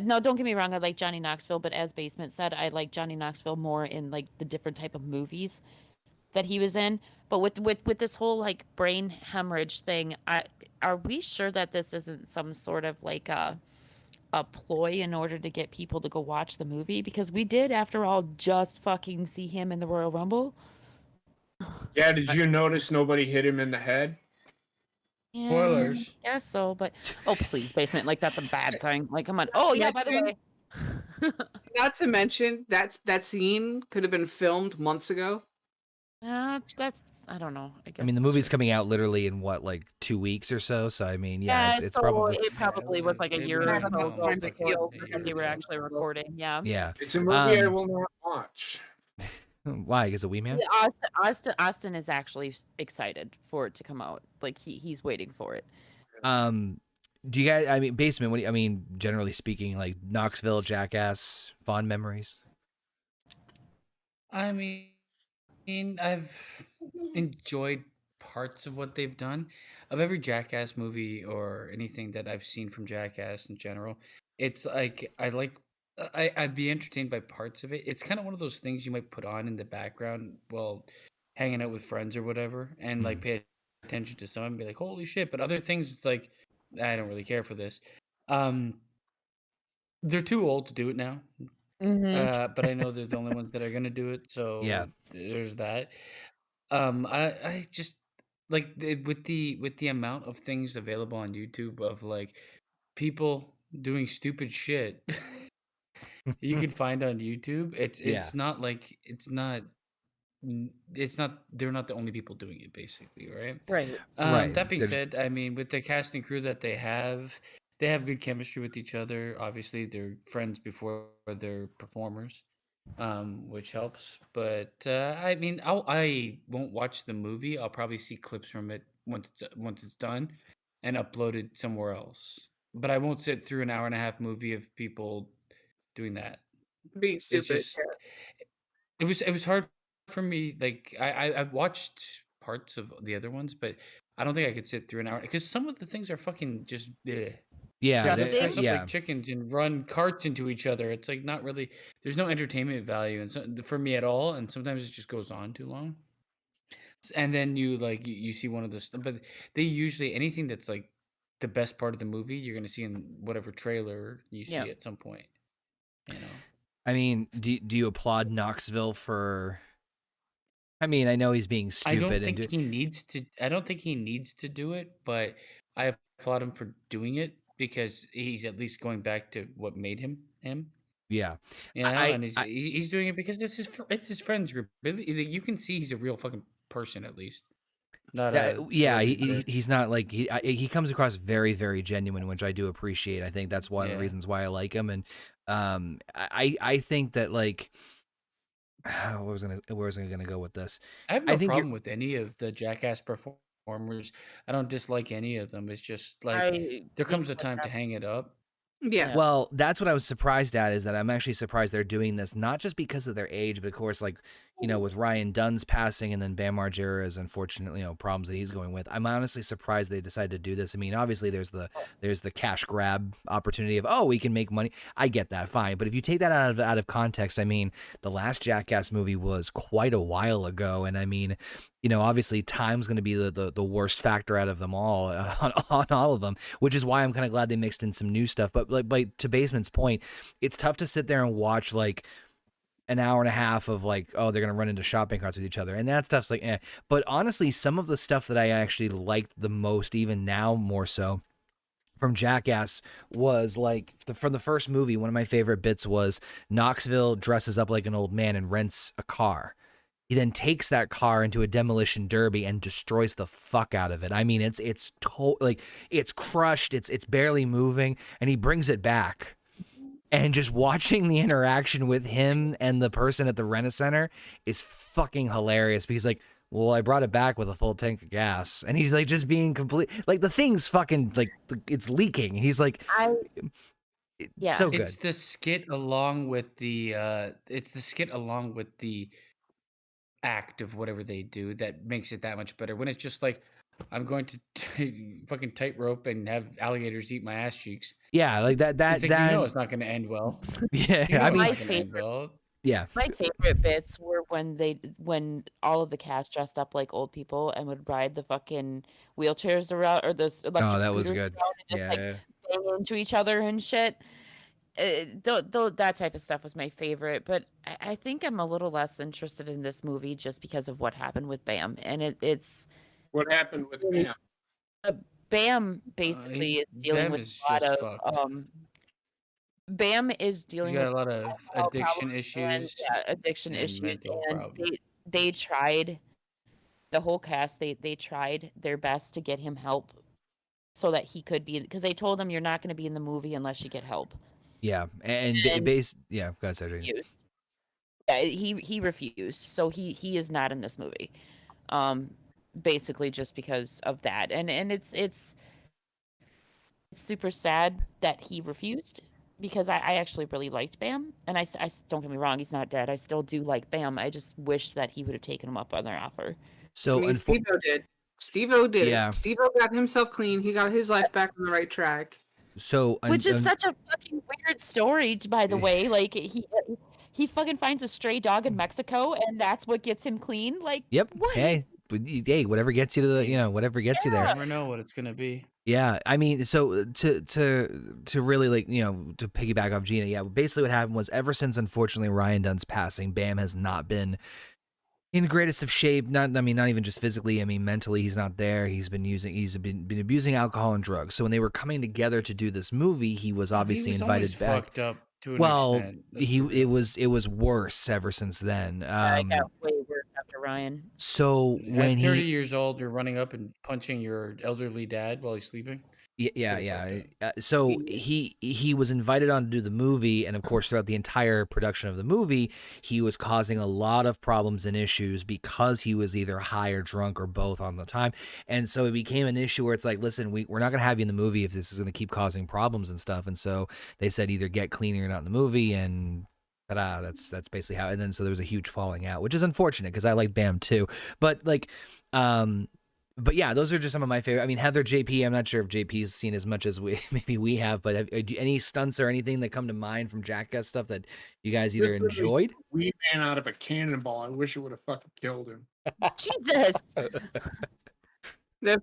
No, don't get me wrong, I like Johnny Knoxville, but as Basement said, I like Johnny Knoxville more in like the different type of movies that he was in. But with this whole like brain hemorrhage thing, are we sure that this isn't some sort of like a ploy in order to get people to go watch the movie? Because we did, after all, just fucking see him in the Royal Rumble. Yeah, did you notice nobody hit him in the head? Yeah, Spoilers. I guess so, but oh please, Basement, like that's a bad thing. Like, come on. Oh yeah, by the way. Not to mention that scene could have been filmed months ago. That's I don't know. I guess I mean, the it's movie's true. coming out literally in what, like 2 weeks or so. So I mean, Yeah, it's so probably it probably was like a it year or wouldn't have so enough ago time to before heal a they year were ago. actually recording. Yeah. yeah. It's a movie I Um, will not watch. why? Is a wee man? Yeah, Austin is actually excited for it to come out. Like he's waiting for it. Do you guys? I mean, Basement. What do you, I mean, generally speaking, like Knoxville, Jackass, fond memories. I mean, I've enjoyed parts of what they've done. Of every Jackass movie or anything that I've seen from Jackass in general, it's like I'd be entertained by parts of it. It's kind of one of those things you might put on in the background while hanging out with friends or whatever, and like pay attention to some and be like, "Holy shit!" But other things, it's like I don't really care for this. Um, they're too old to do it now. But I know they're the only ones that are gonna do it, Yeah. so there's that. I just like with the amount of things available on YouTube of like people doing stupid shit you can find on YouTube. Yeah. It's not like it's not they're not the only people doing it basically, right? Right. Right. That being There's said, I mean, with the cast and crew that they have good chemistry with each other. Obviously, they're friends before they're performers, which helps. But I mean, I won't watch the movie. I'll probably see clips from it once it's done and uploaded somewhere else. But I won't sit through an hour and a half movie of people doing that. Being It's stupid. just it was hard for me. Like I've watched parts of the other ones, but I don't think I could sit through an hour because some of the things are fucking just bleh. yeah. Like they'll Disgusting. dress up Yeah. like chickens and run carts into each other. It's like not really. There's no entertainment value, and so, for me at all. And sometimes it just goes on too long. And then you see one of the but they usually anything that's like the best part of the movie you're gonna see in whatever trailer you Yeah. see at some point. You know. I mean, do you applaud Knoxville for? I mean, I know he's being I stupid don't and think he needs to. I don't think he needs to do it, but I applaud him for doing it because he's at least going back to what made him him. yeah. You know, I, and I he's doing it because it's his friends group. You can see he's a real fucking person at least, not a yeah, celebrity bitch. he's not like he comes across very very genuine, which I do appreciate. I think that's one of the Yeah. reasons why I like him, and I think that like where was I gonna go with this? I have I no think problem with any of the Jackass performers. I don't dislike any of them. It's just like I there think comes a that time to hang it up. Yeah. Well, that's what I was surprised at is that I'm actually surprised they're doing this, not just because of their age, but of course, like, you know, with Ryan Dunn's passing and then Bam Margera's unfortunately, problems that he's going with. I'm honestly surprised they decided to do this. I mean, obviously there's the cash grab opportunity of, we can make money. I get that, fine. But if you take that out of context, I mean, the last Jackass movie was quite a while ago. And I mean, obviously time's going to be the worst factor out of them all on all of them, which is why I'm kind of glad they mixed in some new stuff. But like to Basement's point, it's tough to sit there and watch like an hour and a half of like, they're going to run into shopping carts with each other. And that stuff's like, eh. But honestly, some of the stuff that I actually liked the most, even now more so, from Jackass was like from the first movie, one of my favorite bits was Knoxville dresses up like an old man and rents a car. He then takes that car into a demolition derby and destroys the fuck out of it. I mean, it's like it's crushed, it's barely moving, and he brings it back. And just watching the interaction with him and the person at the Rent-A-Center is fucking hilarious because like, well, I brought it back with a full tank of gas, and he's like just being complete, like the thing's fucking like it's leaking. He's like, Yeah. so good. It's the skit along with the act of whatever they do that makes it that much better. When it's just like, I'm going to fucking tightrope and have alligators eat my ass cheeks. Yeah, like that It's like, it's not going to end well. Yeah, You know I mean, it's not gonna end well. yeah. My favorite bits were when all of the cast dressed up like old people and would ride the fucking wheelchairs around or those electric that was scooters good. around and just, like, bang into each other and shit. That type of stuff was my favorite, but I think I'm a little less interested in this movie just because of what happened with Bam, and it's What happened with Bam? Bam basically is dealing Bam with is a lot just of fucked. Bam is He's dealing got with a lot of alcohol addiction problems issues and addiction and issues, mental and problems. they tried the whole cast, they tried their best to get him help so that he could be, because they told him you're not going to be in the movie unless you get help. Yeah, and And yeah, go ahead, Cedric. refused. Yeah, he refused, so he is not in this movie. Basically just because of that, and it's super sad that he refused, because I actually really liked Bam, and I don't get me wrong, he's not dead. I still do like Bam. I just wish that he would have taken him up on their offer. So I mean, Steve-O did. Steve-O did Yeah. it. Steve-O got himself clean. He got his life back on the right track. So Which is such a fucking weird story, by the way. Like, he fucking finds a stray dog in Mexico, and that's what gets him clean. Like, Yep. what? Hey, whatever gets you to the, whatever gets you You there. never know what it's gonna be. Yeah, I mean, so to really, like, to piggyback off Gina, yeah, basically what happened was, ever since unfortunately Ryan Dunn's passing, Bam has not been in the greatest of shape. Not even just physically. I mean, mentally, he's not there. He's been abusing alcohol and drugs. So when they were coming together to do this movie, he was obviously He was invited always back. fucked up to an Well, extent. Let's be it real. was worse ever since then. I got way worse after Ryan. So At when 30 he years old, you're running up and punching your elderly dad while he's sleeping. Yeah. So he was invited on to do the movie, and of course, throughout the entire production of the movie, he was causing a lot of problems and issues because he was either high or drunk or both on the time. And so it became an issue where it's like, listen, we're not going to have you in the movie if this is going to keep causing problems and stuff. And so they said, either get clean or you're not in the movie, and that's basically how. And then so there was a huge falling out, which is unfortunate because I like Bam too, but like but yeah, those are just some of my favorite. I mean, Heather, JP, I'm not sure if JP's seen as much as maybe we have, but any stunts or anything that come to mind from Jackass stuff that you guys either enjoyed? We ran out of a cannonball. I wish it would have fucking killed him. Jesus.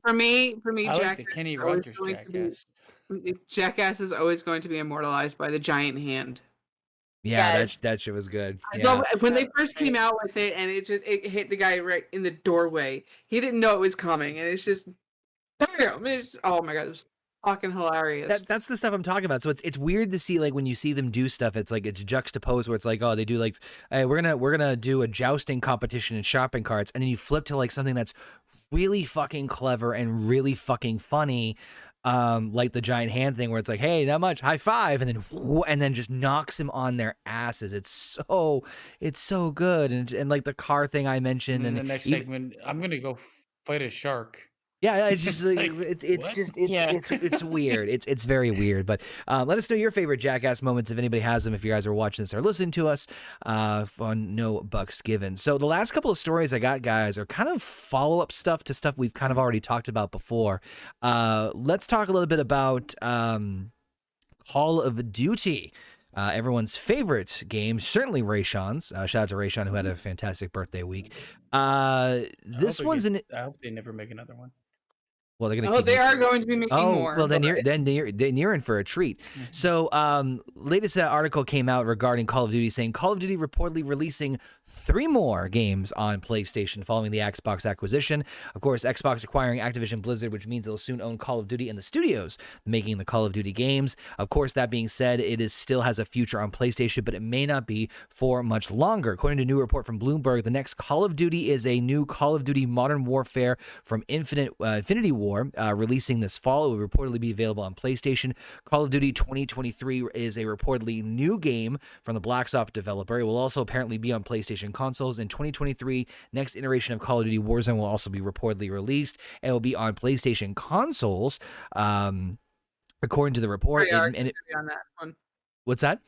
For me, I like Jackass the Kenny is always Rogers going to be- Jackass. Jackass is always going to be immortalized by the giant hand. Yeah, Yes. that shit was good. I Yeah. know when they first came out with it, and it hit the guy right in the doorway. He didn't know it was coming, and it's just, damn! It's, oh my god, it was fucking hilarious. That's the stuff I'm talking about. So it's weird to see, like, when you see them do stuff, it's like it's juxtaposed where it's like, oh, they do like, hey, we're gonna do a jousting competition in shopping carts, and then you flip to like something that's really fucking clever and really fucking funny. Like the giant hand thing where it's like, hey, that much, high five, and then just knocks him on their asses. It's so good. And like the car thing I mentioned, And and then the next even- segment, I'm gonna go fight a shark. yeah, it's just like, It's like, it's weird. It's very weird. But let us know your favorite Jackass moments if anybody has them. If you guys are watching this or listening to us, on No Bucks Given. So the last couple of stories I got, guys, are kind of follow-up stuff to stuff we've kind of already talked about before. Let's talk a little bit about Call of Duty. Everyone's favorite game, certainly Rayshawn's. Shout out to Rayshawn, who had a fantastic birthday week. This one's I hope they never make another one. well, they're gonna. Oh, keep they making- are going to be making more. well, then but- you're in for a treat. So, latest article came out regarding Call of Duty, saying Call of Duty reportedly releasing 3 more games on PlayStation following the Xbox acquisition. Of course, Xbox acquiring Activision Blizzard, which means they'll soon own Call of Duty and the studios making the Call of Duty games. Of course, that being said, it still has a future on PlayStation, but it may not be for much longer. According to a new report from Bloomberg, the next Call of Duty is a new Call of Duty Modern Warfare from Infinity War, releasing this fall. It will reportedly be available on PlayStation. Call of Duty 2023 is a reportedly new game from the Black Ops developer. It will also apparently be on PlayStation consoles. In 2023, next iteration of Call of Duty Warzone will also be reportedly released. It will be on PlayStation consoles, according to the report. Treyarch And is gonna be on that one. what's that?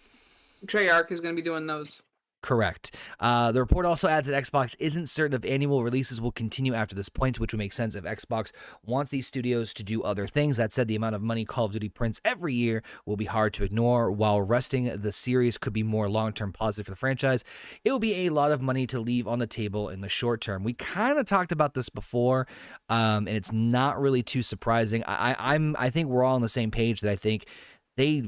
Treyarch is going to be doing those. Correct. The report also adds that Xbox isn't certain if annual releases will continue after this point, which would make sense if Xbox wants these studios to do other things. That said, the amount of money Call of Duty prints every year will be hard to ignore. While resting the series could be more long-term positive for the franchise, it will be a lot of money to leave on the table in the short term. We kind of talked about this before, and it's not really too surprising. I think we're all on the same page that I think they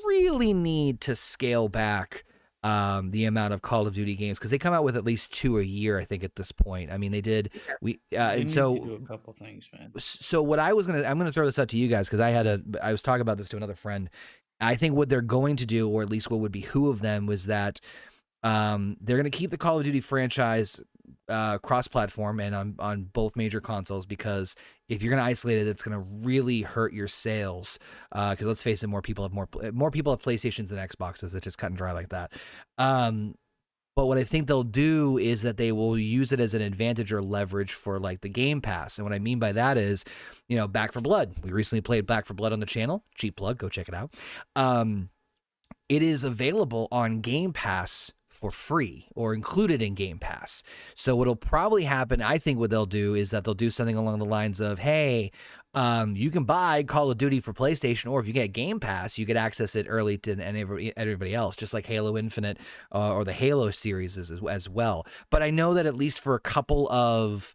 really need to scale back the amount of Call of Duty games, because they come out with at least 2 a year, I think, at this point. I mean, they did. They And need so to do a couple things, man. so what I'm gonna throw this out to you guys, because I was talking about this to another friend. I think what they're going to do, or at least what would behoove them, was that They're going to keep the Call of Duty franchise cross-platform and on both major consoles, because if you're going to isolate it, it's going to really hurt your sales. Because let's face it, more people have PlayStations than Xboxes. It's just cut and dry like that. But what I think they'll do is that they will use it as an advantage or leverage for like the Game Pass. And what I mean by that is, Back 4 Blood. We recently played Back 4 Blood on the channel. Cheap plug, go check it out. It is available on Game Pass for free or included in Game Pass. So what'll probably happen, I think what they'll do is that they'll do something along the lines of, hey, you can buy Call of Duty for PlayStation, or if you get Game Pass, you get access it early to everybody else, just like Halo Infinite or the Halo series as well. But I know that at least for a couple of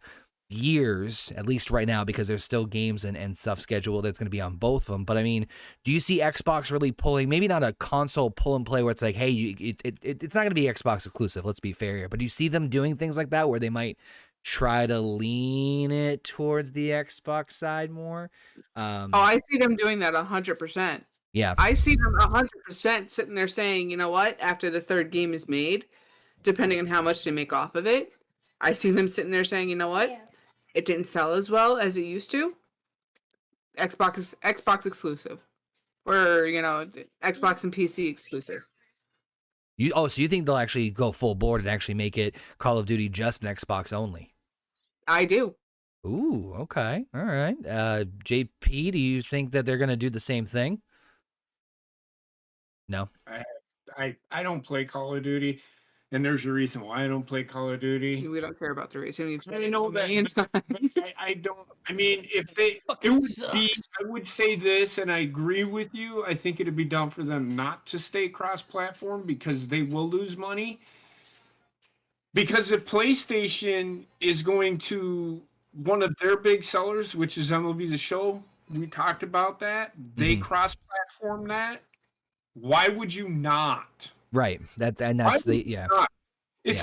years, at least right now, because there's still games and stuff scheduled that's going to be on both of them. But I mean, do you see Xbox really pulling, maybe not a console pull and play where it's like, hey, it's not going to be Xbox exclusive, let's be fair here, but do you see them doing things like that where they might try to lean it towards the Xbox side more? I see them doing that 100%. Yeah. I see them 100% sitting there saying, you know what, after the third game is made, depending on how much they make off of it, I see them sitting there saying, you know what, it didn't sell as well as it used to. Xbox exclusive, or Xbox and PC exclusive. So you think they'll actually go full board and actually make it Call of Duty just an Xbox only? I do. Ooh, okay, all right. JP, do you think that they're gonna do the same thing? No. I don't play Call of Duty. And there's a reason why I don't play Call of Duty. We don't care about the reason. I know that. I don't. I mean, I would say this, and I agree with you. I think it'd be dumb for them not to stay cross-platform because they will lose money. Because if PlayStation is going to one of their big sellers, which is MLB The Show, we talked about that. They cross-platform that. Why would you not? Right. It's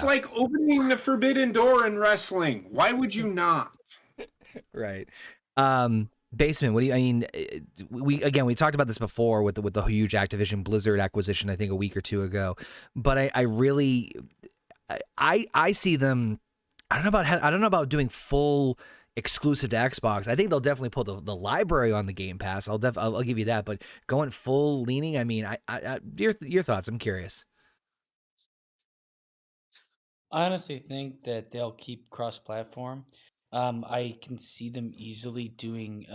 like opening the forbidden door in wrestling. Why would you not? Right. Basement, what do you, I mean, we talked about this before with the huge Activision Blizzard acquisition, I think a week or two ago, but I really see them, I don't know about doing full exclusive to Xbox. I think they'll definitely put the library on the Game Pass. I'll give you that, but going full leaning, I mean, your thoughts, I'm curious. I honestly think that they'll keep cross-platform. I can see them easily doing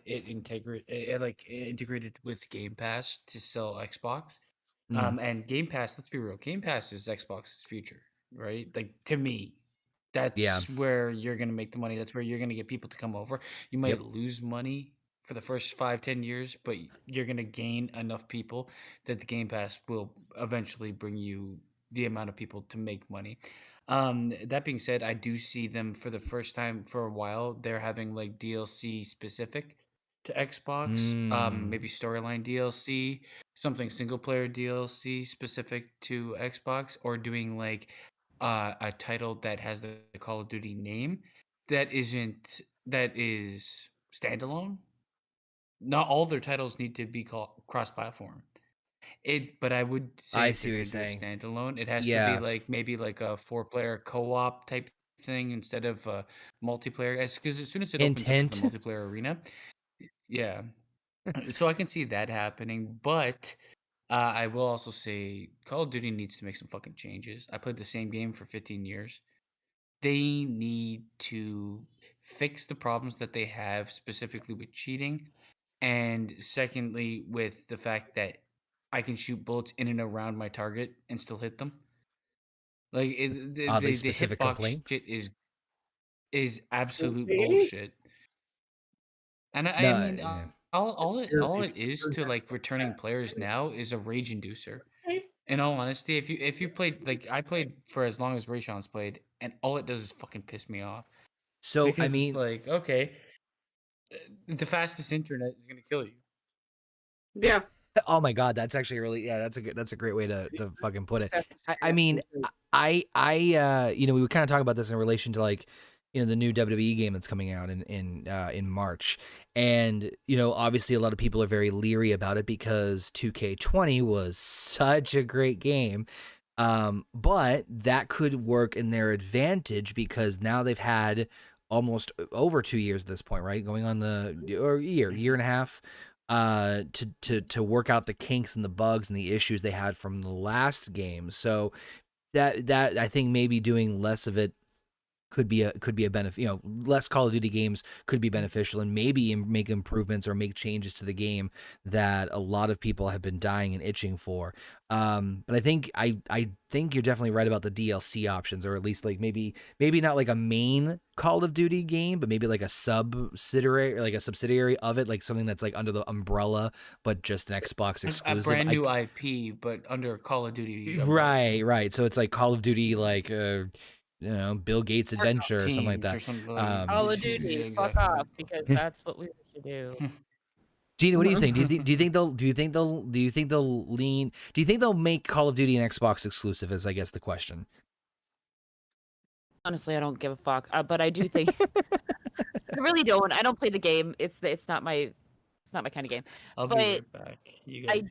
integrated with Game Pass to sell Xbox. And Game Pass, let's be real, Game Pass is Xbox's future, right? Like, to me, that's where you're gonna make the money. That's where you're gonna get people to come over. You might lose money for the first 5-10 years, but you're gonna gain enough people that the Game Pass will eventually bring you the amount of people to make money. That being said, I do see them for the first time for a while. They're having like DLC specific to Xbox, maybe storyline DLC, something single player DLC specific to Xbox, or doing like a title that has the Call of Duty name that is standalone. Not all their titles need to be cross-platform. But I would say I if see they're what you're gonna do a saying. standalone, it has to be like maybe like a 4-player co-op type thing instead of multiplayer. Because as soon as it opens up to the multiplayer arena, yeah. So I can see that happening, but I will also say Call of Duty needs to make some fucking changes. I played the same game for 15 years. They need to fix the problems that they have, specifically with cheating, and secondly, with the fact that I can shoot bullets in and around my target and still hit them. Like the hitbox shit is absolute bullshit. And I mean, all it is to like returning players now is a rage inducer. In all honesty, if you played, like, I played for as long as Rayshon's played, and all it does is fucking piss me off. So Because I mean, it's like, okay, the fastest internet is gonna kill you. Yeah. Oh my God, that's actually really, that's a great way to fucking put it. I mean, we were kind of talking about this in relation to like, the new WWE game that's coming out in March, and obviously a lot of people are very leery about it because 2K20 was such a great game. But that could work in their advantage because now they've had almost over 2 years at this point, right? Going on or year and a half, to work out the kinks and the bugs and the issues they had from the last game. So that I think maybe doing less of it could be a benefit. Less Call of Duty games could be beneficial, and maybe make improvements or make changes to the game that a lot of people have been dying and itching for. But I think you're definitely right about the DLC options, or at least like maybe not like a main Call of Duty game, but maybe like a subsidiary of it, like something that's like under the umbrella, but just an Xbox exclusive. A brand new IP, but under Call of Duty. Right. So it's like Call of Duty, like Bill Gates Adventure or something like that. Call of Duty, fuck off, because that's what we should do. Gina, what do you think? Do you think they'll make Call of Duty an Xbox exclusive? Is I guess the question. Honestly, I don't give a fuck, but I do think I really don't. I don't play the game. It's not my kind of game. I'll be right back. You guys,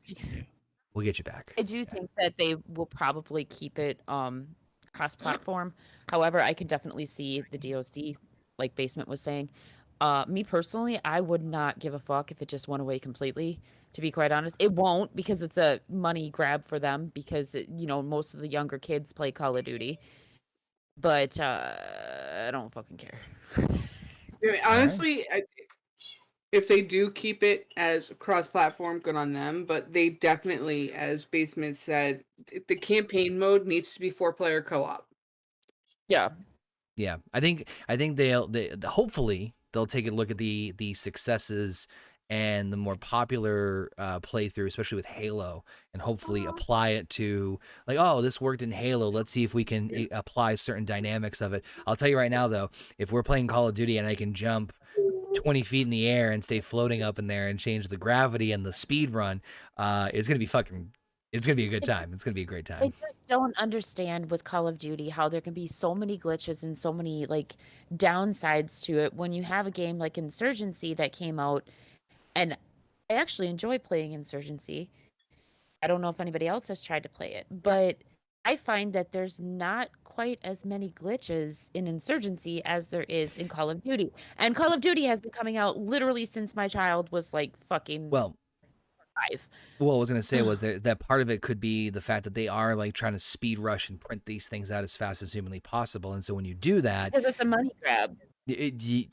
we'll get you back. I do think that they will probably keep it cross-platform. However, I can definitely see the DOC, like Basement was saying. Me personally, I would not give a fuck if it just went away completely, to be quite honest. It won't, because it's a money grab for them, because most of the younger kids play Call of Duty. But I don't fucking care. Honestly, if they do keep it as cross-platform, good on them. But they definitely, as Basement said, the campaign mode needs to be 4-player co-op. Yeah. I think they'll hopefully they'll take a look at the successes and the more popular playthrough, especially with Halo, and hopefully apply it to like, oh, this worked in Halo. Let's see if we can apply certain dynamics of it. I'll tell you right now, though, if we're playing Call of Duty and I can jump 20 feet in the air and stay floating up in there and change the gravity and the speed run, it's gonna be a good time. It's gonna be a great time. I just don't understand with Call of Duty how there can be so many glitches and so many like downsides to it when you have a game like Insurgency that came out, and I actually enjoy playing Insurgency. I don't know if anybody else has tried to play it, but I find that there's not quite as many glitches in Insurgency as there is in Call of Duty. And Call of Duty has been coming out literally since my child was like fucking 5. Well, what I was going to say was that part of it could be the fact that they are like trying to speed rush and print these things out as fast as humanly possible. And so when you do that, because it's a money grab.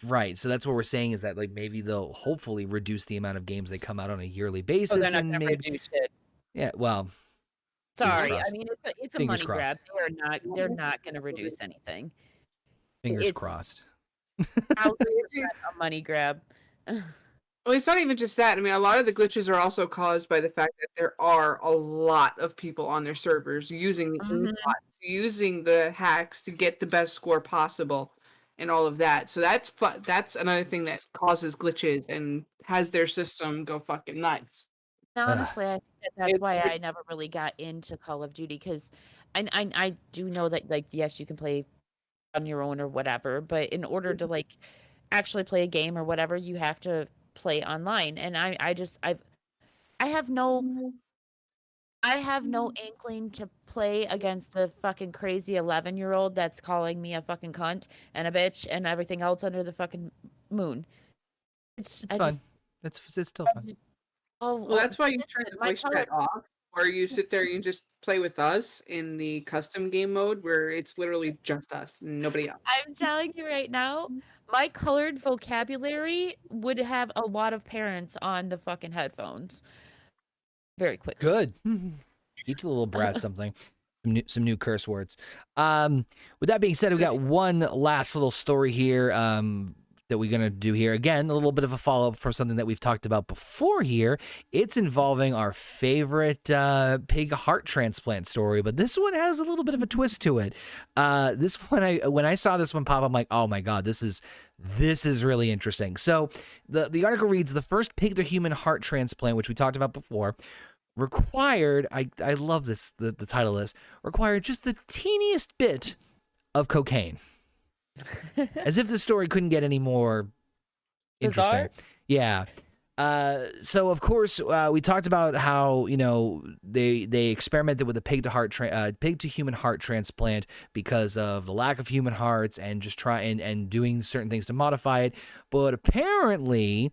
Right. So that's what we're saying, is that like maybe they'll hopefully reduce the amount of games they come out on a yearly basis. They're not going to reduce it. Yeah. Well, sorry. I mean, it's a money grab. They're not going to reduce anything. Fingers crossed. A money grab. Well, it's not even just that. I mean, a lot of the glitches are also caused by the fact that there are a lot of people on their servers using the bots, using the hacks to get the best score possible, and all of that. So that's another thing that causes glitches and has their system go fucking nuts. Now, honestly, I think that's why I never really got into Call of Duty, because I do know that, like, yes, you can play on your own or whatever, but in order to like actually play a game or whatever, you have to play online. And I have no inkling to play against a fucking crazy 11-year-old that's calling me a fucking cunt and a bitch and everything else under the fucking moon. It's fun. It's still fun. Well, that's why you turn the voice chat off, or you sit there and you just play with us in the custom game mode where it's literally just us and nobody else. I'm telling you right now, my colored vocabulary would have a lot of parents on the fucking headphones very quickly. Good. Teach the little brat something. Some new curse words. With that being said, we got one last little story here that we're going to do here. Again, a little bit of a follow-up from something that we've talked about before here. It's involving our favorite pig heart transplant story, but this one has a little bit of a twist to it. This one, when I saw this one pop up, I'm like, oh my God, this is really interesting. So the article reads, the first pig-to-human heart transplant, which we talked about before, required, I love this, the title is, required just the teeniest bit of cocaine. As if the story couldn't get any more interesting. Bizarre? Yeah. So of course, we talked about how they experimented with a pig to human heart transplant because of the lack of human hearts and just and doing certain things to modify it. But apparently,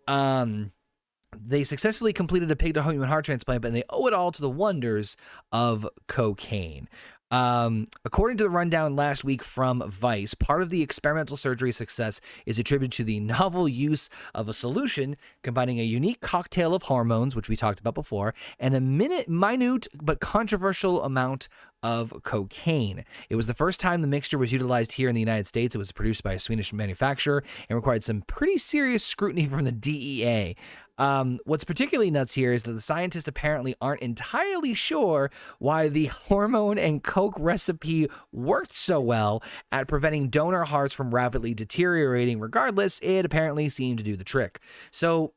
they successfully completed a pig to human heart transplant, but they owe it all to the wonders of cocaine. According to the rundown last week from Vice, part of the experimental surgery success is attributed to the novel use of a solution combining a unique cocktail of hormones, which we talked about before, and a minute but controversial amount of cocaine. It was the first time the mixture was utilized here in the United States. It was produced by a Swedish manufacturer and required some pretty serious scrutiny from the DEA. What's particularly nuts here is that the scientists apparently aren't entirely sure why the hormone and coke recipe worked so well at preventing donor hearts from rapidly deteriorating. Regardless, it apparently seemed to do the trick. So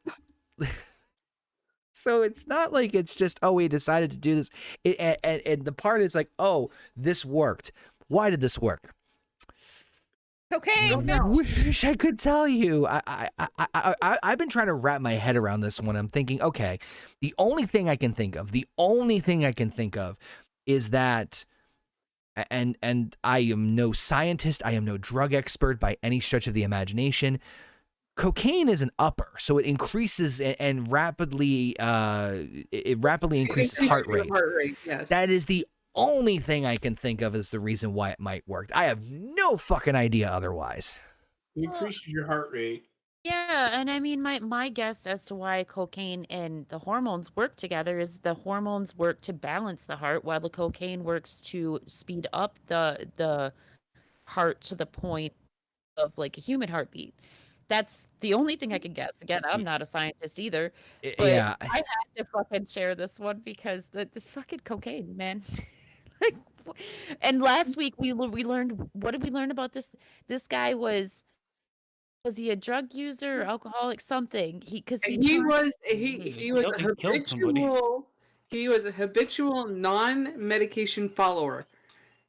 it's not like it's just, oh, we decided to do this. And the part is like, oh, this worked. Why did this work? Cocaine. I wish I could tell you. I've been trying to wrap my head around this one. I'm thinking, okay, the only thing I can think of is that, and I am no scientist, I am no drug expert by any stretch of the imagination. Cocaine is an upper, so it increases and rapidly increases heart rate. Yes. That is the only thing I can think of as the reason why it might work. I have no fucking idea otherwise. It increases your heart rate. Yeah, and I mean, my guess as to why cocaine and the hormones work together is the hormones work to balance the heart, while the cocaine works to speed up the heart to the point of like a human heartbeat. That's the only thing I can guess. Again, I'm not a scientist either, but Yeah. I had to fucking share this one because this fucking cocaine, man. Like, and last week we learned, what did we learn about this? This guy was he a drug user, alcoholic, something? He was a habitual non-medication follower.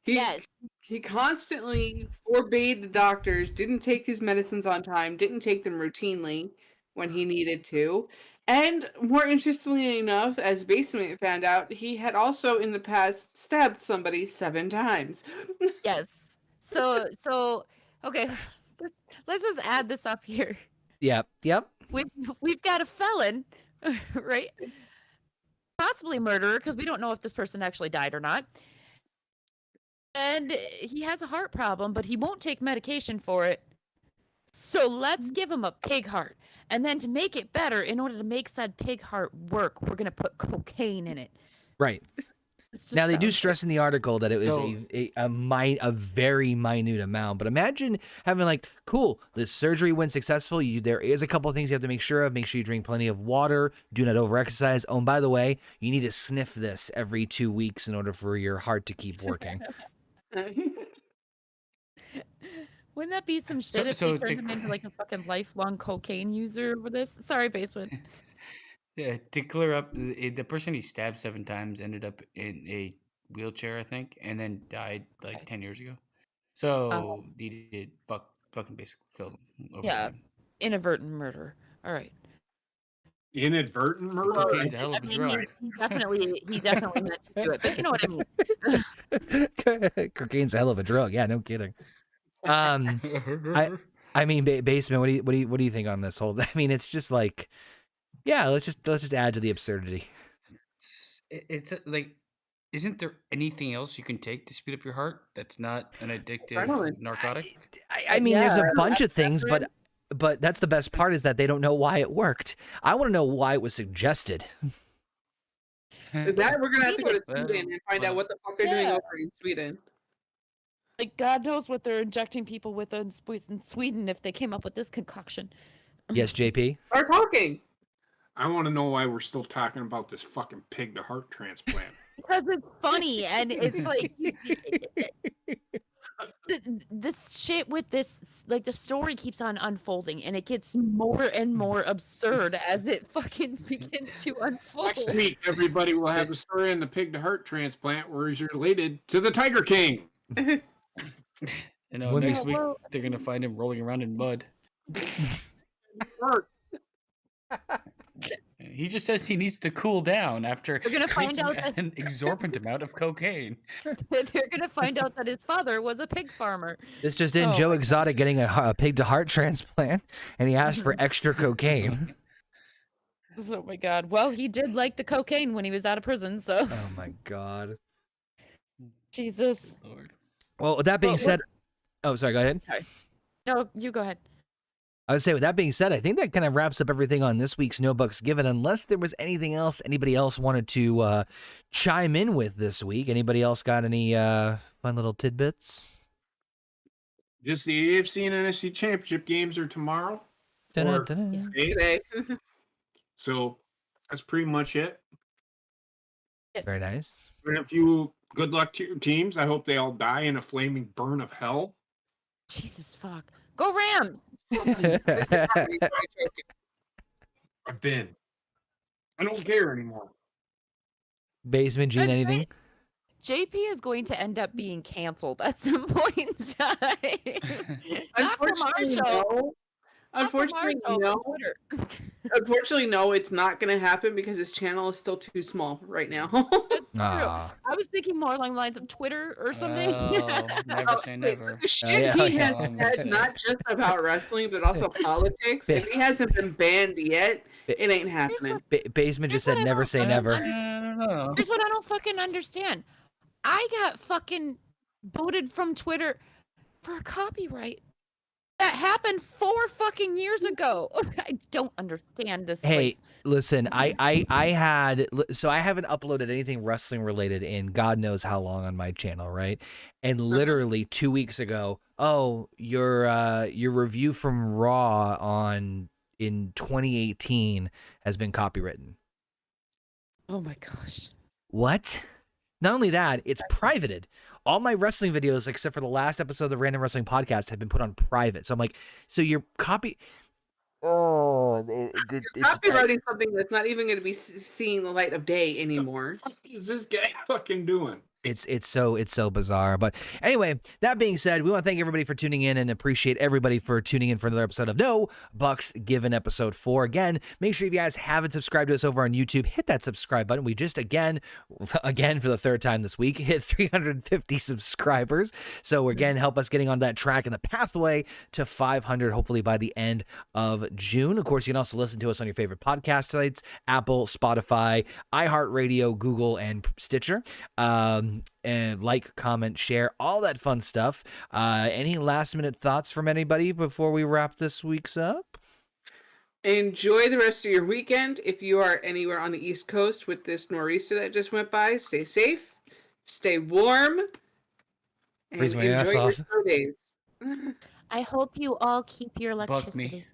Yes. He constantly forbade the doctors, didn't take his medicines on time, didn't take them routinely when he needed to. And more interestingly enough, as Basement found out, he had also in the past stabbed somebody 7 times. Yes. So okay, let's just add this up here. Yep. We've got a felon, right? Possibly murderer, because we don't know if this person actually died or not. And he has a heart problem, but he won't take medication for it. So let's give him a pig heart. And then to make it better, in order to make said pig heart work, we're going to put cocaine in it. Right. Now, they do stress in the article that it was a very minute amount. But imagine having like, cool, the surgery went successful. There is a couple of things you have to make sure of. Make sure you drink plenty of water. Do not overexercise. Oh, and by the way, you need to sniff this every 2 weeks in order for your heart to keep working. Wouldn't that be some shit if they turned him into like a fucking lifelong cocaine user over this? Sorry, Basement. Yeah, to clear up, the person he stabbed 7 times ended up in a wheelchair, I think, and then died like 10 years ago. So he did fucking basically killed him. Over time. Inadvertent murder. All right. Inadvertent murder? Cocaine's a hell of a drug. He definitely meant to do it, but you know what I mean. Cocaine's a hell of a drug. Yeah, no kidding. I mean, Basement. What do you think on this whole? I mean, it's just like, yeah. Let's just add to the absurdity. It's like, isn't there anything else you can take to speed up your heart that's not an addictive narcotic? I mean, there's a bunch of things, but that's the best part is that they don't know why it worked. I want to know why it was suggested. That we're gonna have to go to Sweden and find out what the fuck they're doing over in Sweden. Like, God knows what they're injecting people with in Sweden if they came up with this concoction. Yes, JP? Are talking. I want to know why we're still talking about this fucking pig to heart transplant. Because it's funny, and it's like this shit with this, like, the story keeps on unfolding, and it gets more and more absurd as it fucking begins to unfold. Next week, everybody will have a story on the pig to heart transplant where he's related to the Tiger King. You know, next week they're gonna find him rolling around in mud. He just says he needs to cool down after We're gonna find taking out that- an exorbitant amount of cocaine. They're gonna find out that his father was a pig farmer. This just in: Oh Joe my Exotic getting a pig to heart transplant, and he asked for extra cocaine. Oh my god. Well, he did like the cocaine when he was out of prison, so Oh my god. Jesus. Lord. Well, with that being Well, said, oh, sorry, go ahead. No, you go ahead. I would say, with that being said, I think that kind of wraps up everything on this week's No Bucks Given, unless there was anything else anybody else wanted to chime in with this week. Anybody else got any fun little tidbits? Just the AFC and NFC championship games are tomorrow. Or Dun-dun-dun-dun. Today. So that's pretty much it. Yes. Very nice. And a few good luck to your teams. I hope they all die in a flaming burn of hell. Jesus fuck. Go Rams! I've been. I don't care anymore. Basement Gene, That's anything? right. JP is going to end up being canceled at some point in time. Not from our Unfortunately, show. no. Not from our Unfortunately, show, no. from Twitter. Unfortunately, no. It's not going to happen because his channel is still too small right now. That's true. Ah. I was thinking more along the lines of Twitter or something. Oh, never say Wait, never. the shit yeah, he yeah. has said, not just about wrestling, but also politics. If he hasn't been banned yet, it ain't happening. Basement just Here's said what I never don't- say I never. I don't know. Here's what I don't fucking understand. I got fucking booted from Twitter for a copyright. That happened 4 fucking years ago. I don't understand this Hey, place. listen, I haven't uploaded anything wrestling related in God knows how long on my channel, right? And literally 2 weeks ago, your review from Raw in 2018 has been copywritten. Oh my gosh. What? Not only that, it's privated. All my wrestling videos, except for the last episode of the Random Wrestling Podcast, have been put on private. So I'm like, so your copy. Oh, it's Copywriting something that's not even going to be seeing the light of day anymore. What is this guy fucking doing? it's so bizarre. But anyway, that being said, we want to thank everybody for tuning in and appreciate everybody for tuning in for another episode of No Bucks Given, episode 4. Again, make sure if you guys haven't subscribed to us over on YouTube, hit that subscribe button. We just again for the 3rd time this week hit 350 subscribers. So again, help us getting on that track and the pathway to 500, hopefully by the end of June. Of course, you can also listen to us on your favorite podcast sites: Apple, Spotify, iHeartRadio, Google, and Stitcher. And like, comment, share, all that fun stuff. Any last minute thoughts from anybody before we wrap this week's up? Enjoy the rest of your weekend. If you are anywhere on the East Coast with this nor'easter that just went by, stay safe, stay warm, and Freeze my enjoy ass your off. snow days. I hope you all keep your Buck me. electricity.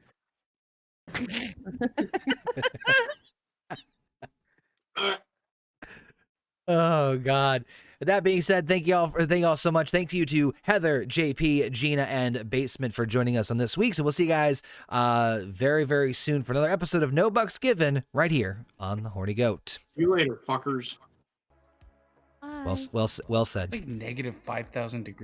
Oh God. That being said, thank y'all so much. Thank you to Heather, JP, Gina, and Basement for joining us on this week. So we'll see you guys very, very soon for another episode of No Bucks Given right here on the Horny Goat. See you later, fuckers. Bye. Well said. It's like negative 5,000 degrees.